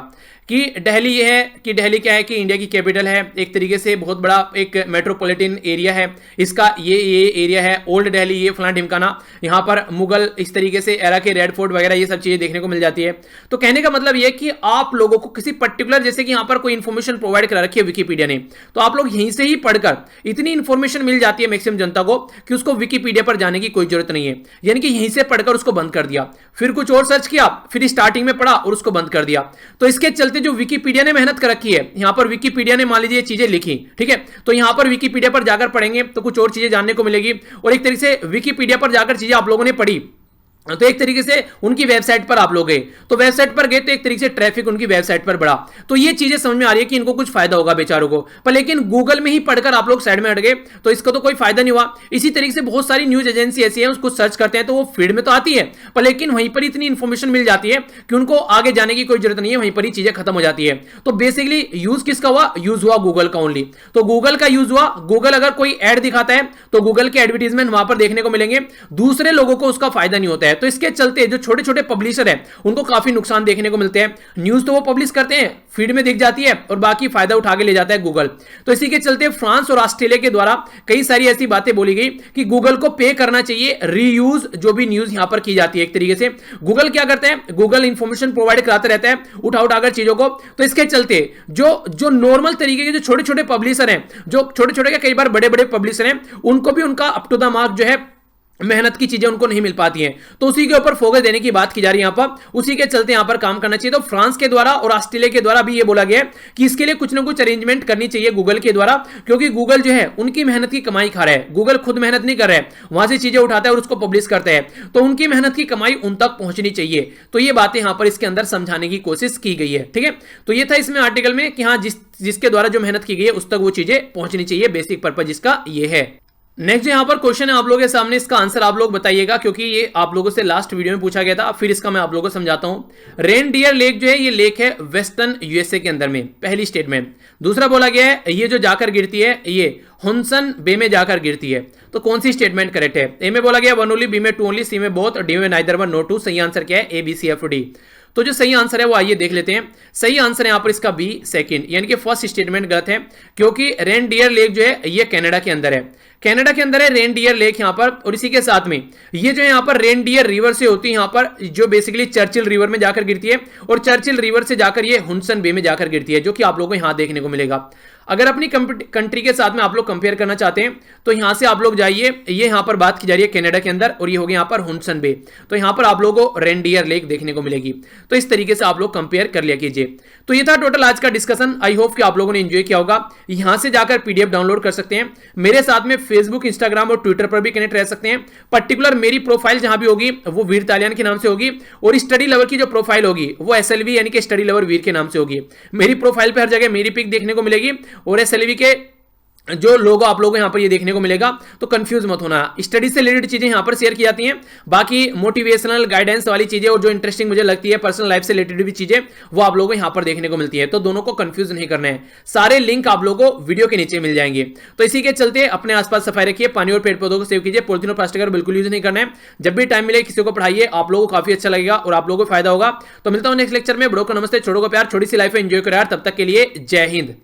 कि दिल्ली ये है कि दिल्ली क्या है कि इंडिया की कैपिटल है, एक तरीके से बहुत बड़ा एक मेट्रोपॉलिटन एरिया है इसका। ये एरिया है ओल्ड दिल्ली, ये फलाना ढिमकाना। यहाँ पर मुगल इस तरीके से एरा के रेड फोर्ट वगैरह ये सब चीजें देखने को मिल जाती है। तो कहने का मतलब ये कि आप लोगों को किसी पर्टिकुलर, जैसे कि यहाँ पर कोई इंफॉर्मेशन प्रोवाइड करा रखी है विकीपीडिया ने, तो आप लोग यहीं से ही पढ़कर इतनी इंफॉर्मेशन मिल जाती है मैक्सिमम जनता को कि उसको विकीपीडिया पर जाने की कोई जरूरत नहीं है। यानी कि यहीं से पढ़कर उसको बंद कर दिया, फिर कुछ और सर्च किया, फिर स्टार्टिंग में पढ़ा और उसको बंद कर दिया। तो इसके चलते जो विकीपीडिया ने मेहनत कर रखी है, यहां पर विकीपीडिया ने मान लीजिए चीजें लिखी, ठीक है, तो यहां पर विकीपीडिया पर जाकर पढ़ेंगे तो कुछ और चीजें जानने को मिलेगी। और एक तरीके से विकीपीडिया पर जाकर चीजें आप लोगों ने पढ़ी तो एक तरीके से उनकी वेबसाइट पर आप लोग गए, तो वेबसाइट पर गए तो एक तरीके से ट्रैफिक उनकी वेबसाइट पर बढ़ा। तो ये चीजें समझ में आ रही है कि इनको कुछ फायदा होगा बेचारों को, पर लेकिन गूगल में ही पढ़कर आप लोग साइड में हट गए तो इसका तो कोई फायदा नहीं हुआ। इसी तरीके से बहुत सारी न्यूज एजेंसी ऐसी है, उसको सर्च करते हैं तो वो फीड में तो आती है, पर लेकिन वहीं पर इतनी इंफॉर्मेशन मिल जाती है कि उनको आगे जाने की कोई जरूरत नहीं है, वहीं पर ही चीजें खत्म हो जाती है। तो बेसिकली यूज किसका हुआ? यूज हुआ गूगल का ओनली। तो गूगल का यूज हुआ। गूगल अगर कोई एड दिखाता है तो गूगल के एडवर्टीजमेंट वहां पर देखने को मिलेंगे, दूसरे लोगों को उसका फायदा नहीं होता है। तो इसके चलते जो छोटे छोटे पब्लिशर हैं उनको काफी नुकसान देखने को मिलते हैं। न्यूज तो वो पब्लिश करते हैं, फीड में दिख जाती है और बाकी फायदा उठा के ले जाता है गूगल। तो इसी के चलते फ्रांस और ऑस्ट्रेलिया के द्वारा कई सारी ऐसी बातें बोली गई कि गूगल को पे करना चाहिए रीयूज जो भी न्यूज यहां पर की जाती है। एक तरीके से गूगल क्या करता है, गूगल इंफॉर्मेशन प्रोवाइड कराता रहता है उठा उठाकर चीजों को। तो इसके चलते जो नॉर्मल तरीके के जो छोटे छोटे पब्लिशर हैं, जो छोटे छोटे कई बार बड़े बड़े पब्लिशर हैं, उनको भी उनका अप टू द मार्क जो है मेहनत की चीजें उनको नहीं मिल पाती हैं। तो उसी के ऊपर फोकस देने की बात की जा रही है यहां पर, उसी के चलते यहां पर काम करना चाहिए। तो फ्रांस के द्वारा और ऑस्ट्रेलिया के द्वारा भी ये बोला गया है कि इसके लिए कुछ ना कुछ अरेंजमेंट करनी चाहिए गूगल के द्वारा, क्योंकि गूगल जो है उनकी मेहनत की कमाई खा रहा है। गूगल खुद मेहनत नहीं कर रहा है, वहां से चीजें उठाता है और उसको पब्लिश करता है, तो उनकी मेहनत की कमाई उन तक पहुंचनी चाहिए। तो ये बातें यहां पर इसके अंदर समझाने की कोशिश की गई है, ठीक है। तो ये था इसमें आर्टिकल में कि हाँ जिसके द्वारा जो मेहनत की गई है उस तक वो चीजें पहुंचनी चाहिए, बेसिक पर्पज जिसका ये है। नेक्स्ट यहाँ पर क्वेश्चन है आप लोगों के सामने, इसका आंसर आप लोग बताइएगा क्योंकि ये आप लोगों से लास्ट वीडियो में पूछा गया था, फिर इसका मैं आप लोगों को समझाता हूं। रेनडियर लेक जो है ये लेक है वेस्टर्न यूएसए के अंदर में, पहली स्टेटमेंट। दूसरा बोला गया है ये जो जाकर गिरती है ये हुनसन बे में जाकर गिरती है। तो कौन सी स्टेटमेंट करेक्ट है? ए में बोला गया 1 ओनली, बी में 2 ओनली, सी में बोथ, डी में नाइदर 1 नो 2। सही आंसर क्या है? A B C F D. तो जो सही आंसर है वो आइए देख लेते हैं। सही आंसर है यहां पर इसका बी सेकंड, यानी कि फर्स्ट स्टेटमेंट गलत है, क्योंकि रेनडियर लेक जो है ये कनाडा के अंदर है। कनाडा के अंदर है रेनडियर लेक यहां पर, और इसी के साथ में ये जो यहां पर रेनडियर रिवर से होती है यहां पर, जो बेसिकली चर्चिल रिवर में जाकर गिरती है, और चर्चिल रिवर से जाकर ये हुनसन बे में जाकर गिरती है, जो कि आप लोगों को यहां देखने को मिलेगा। अगर अपनी कंट्री के साथ में आप लोग कंपेयर करना चाहते हैं तो यहां से आप लोग जाइए, ये यहां पर बात की जा रही है कनाडा के अंदर, और ये हो गया यहां पर हुनसन बे, तो यहां पर आप लोगों को रेनडियर लेक देखने को मिलेगी। तो इस तरीके से आप लोग कंपेयर कर लिया कीजिए। तो ये था टोटल आज का डिस्कशन। आई होप कि आप लोगों ने एंजॉय किया होगा। यहां से जाकर पीडीएफ डाउनलोड कर सकते हैं। मेरे साथ में फेसबुक, इंस्टाग्राम और ट्विटर पर भी कनेक्ट रह सकते हैं। पर्टिकुलर मेरी प्रोफाइल जहां भी होगी वो वीर तालियान के नाम से होगी, और स्टडी लवर की जो प्रोफाइल होगी वो एसएलवी यानी कि स्टडी लवर वीर के नाम से होगी। मेरी प्रोफाइल पर हर जगह मेरी पिक देखने को मिलेगी, और एसएलवी के जो लोगो आप लोगों को यहां पर ये देखने को मिलेगा, तो कंफ्यूज मत होना। स्टडी से रिलेटेड चीजें यहां पर शेयर की जाती हैं, बाकी मोटिवेशनल गाइडेंस वाली चीजें और जो इंटरेस्टिंग मुझे लगती है पर्सनल लाइफ से रिलेटेड भी चीजें, वो आप लोगों को यहां पर देखने को मिलती है। तो दोनों को कंफ्यूज नहीं करना है, सारे लिंक आप लोगों को वीडियो के नीचे मिल जाएंगे। तो इसी के चलते अपने आसपास सफाई रखिए, पानी और पेड़ पौधों को सेव कीजिए, पॉलिथीन और प्लास्टिक का बिल्कुल यूज नहीं करना है। जब भी टाइम मिले किसी को पढ़ाइए, आप लोगों को काफी अच्छा लगेगा और आप लोगों को फायदा होगा। तो मिलता हूं नेक्स्ट लेक्चर में। बड़ों को नमस्ते, छोटों को प्यार, छोटी सी लाइफ एंजॉय करो यार। तब तक के लिए जय हिंद।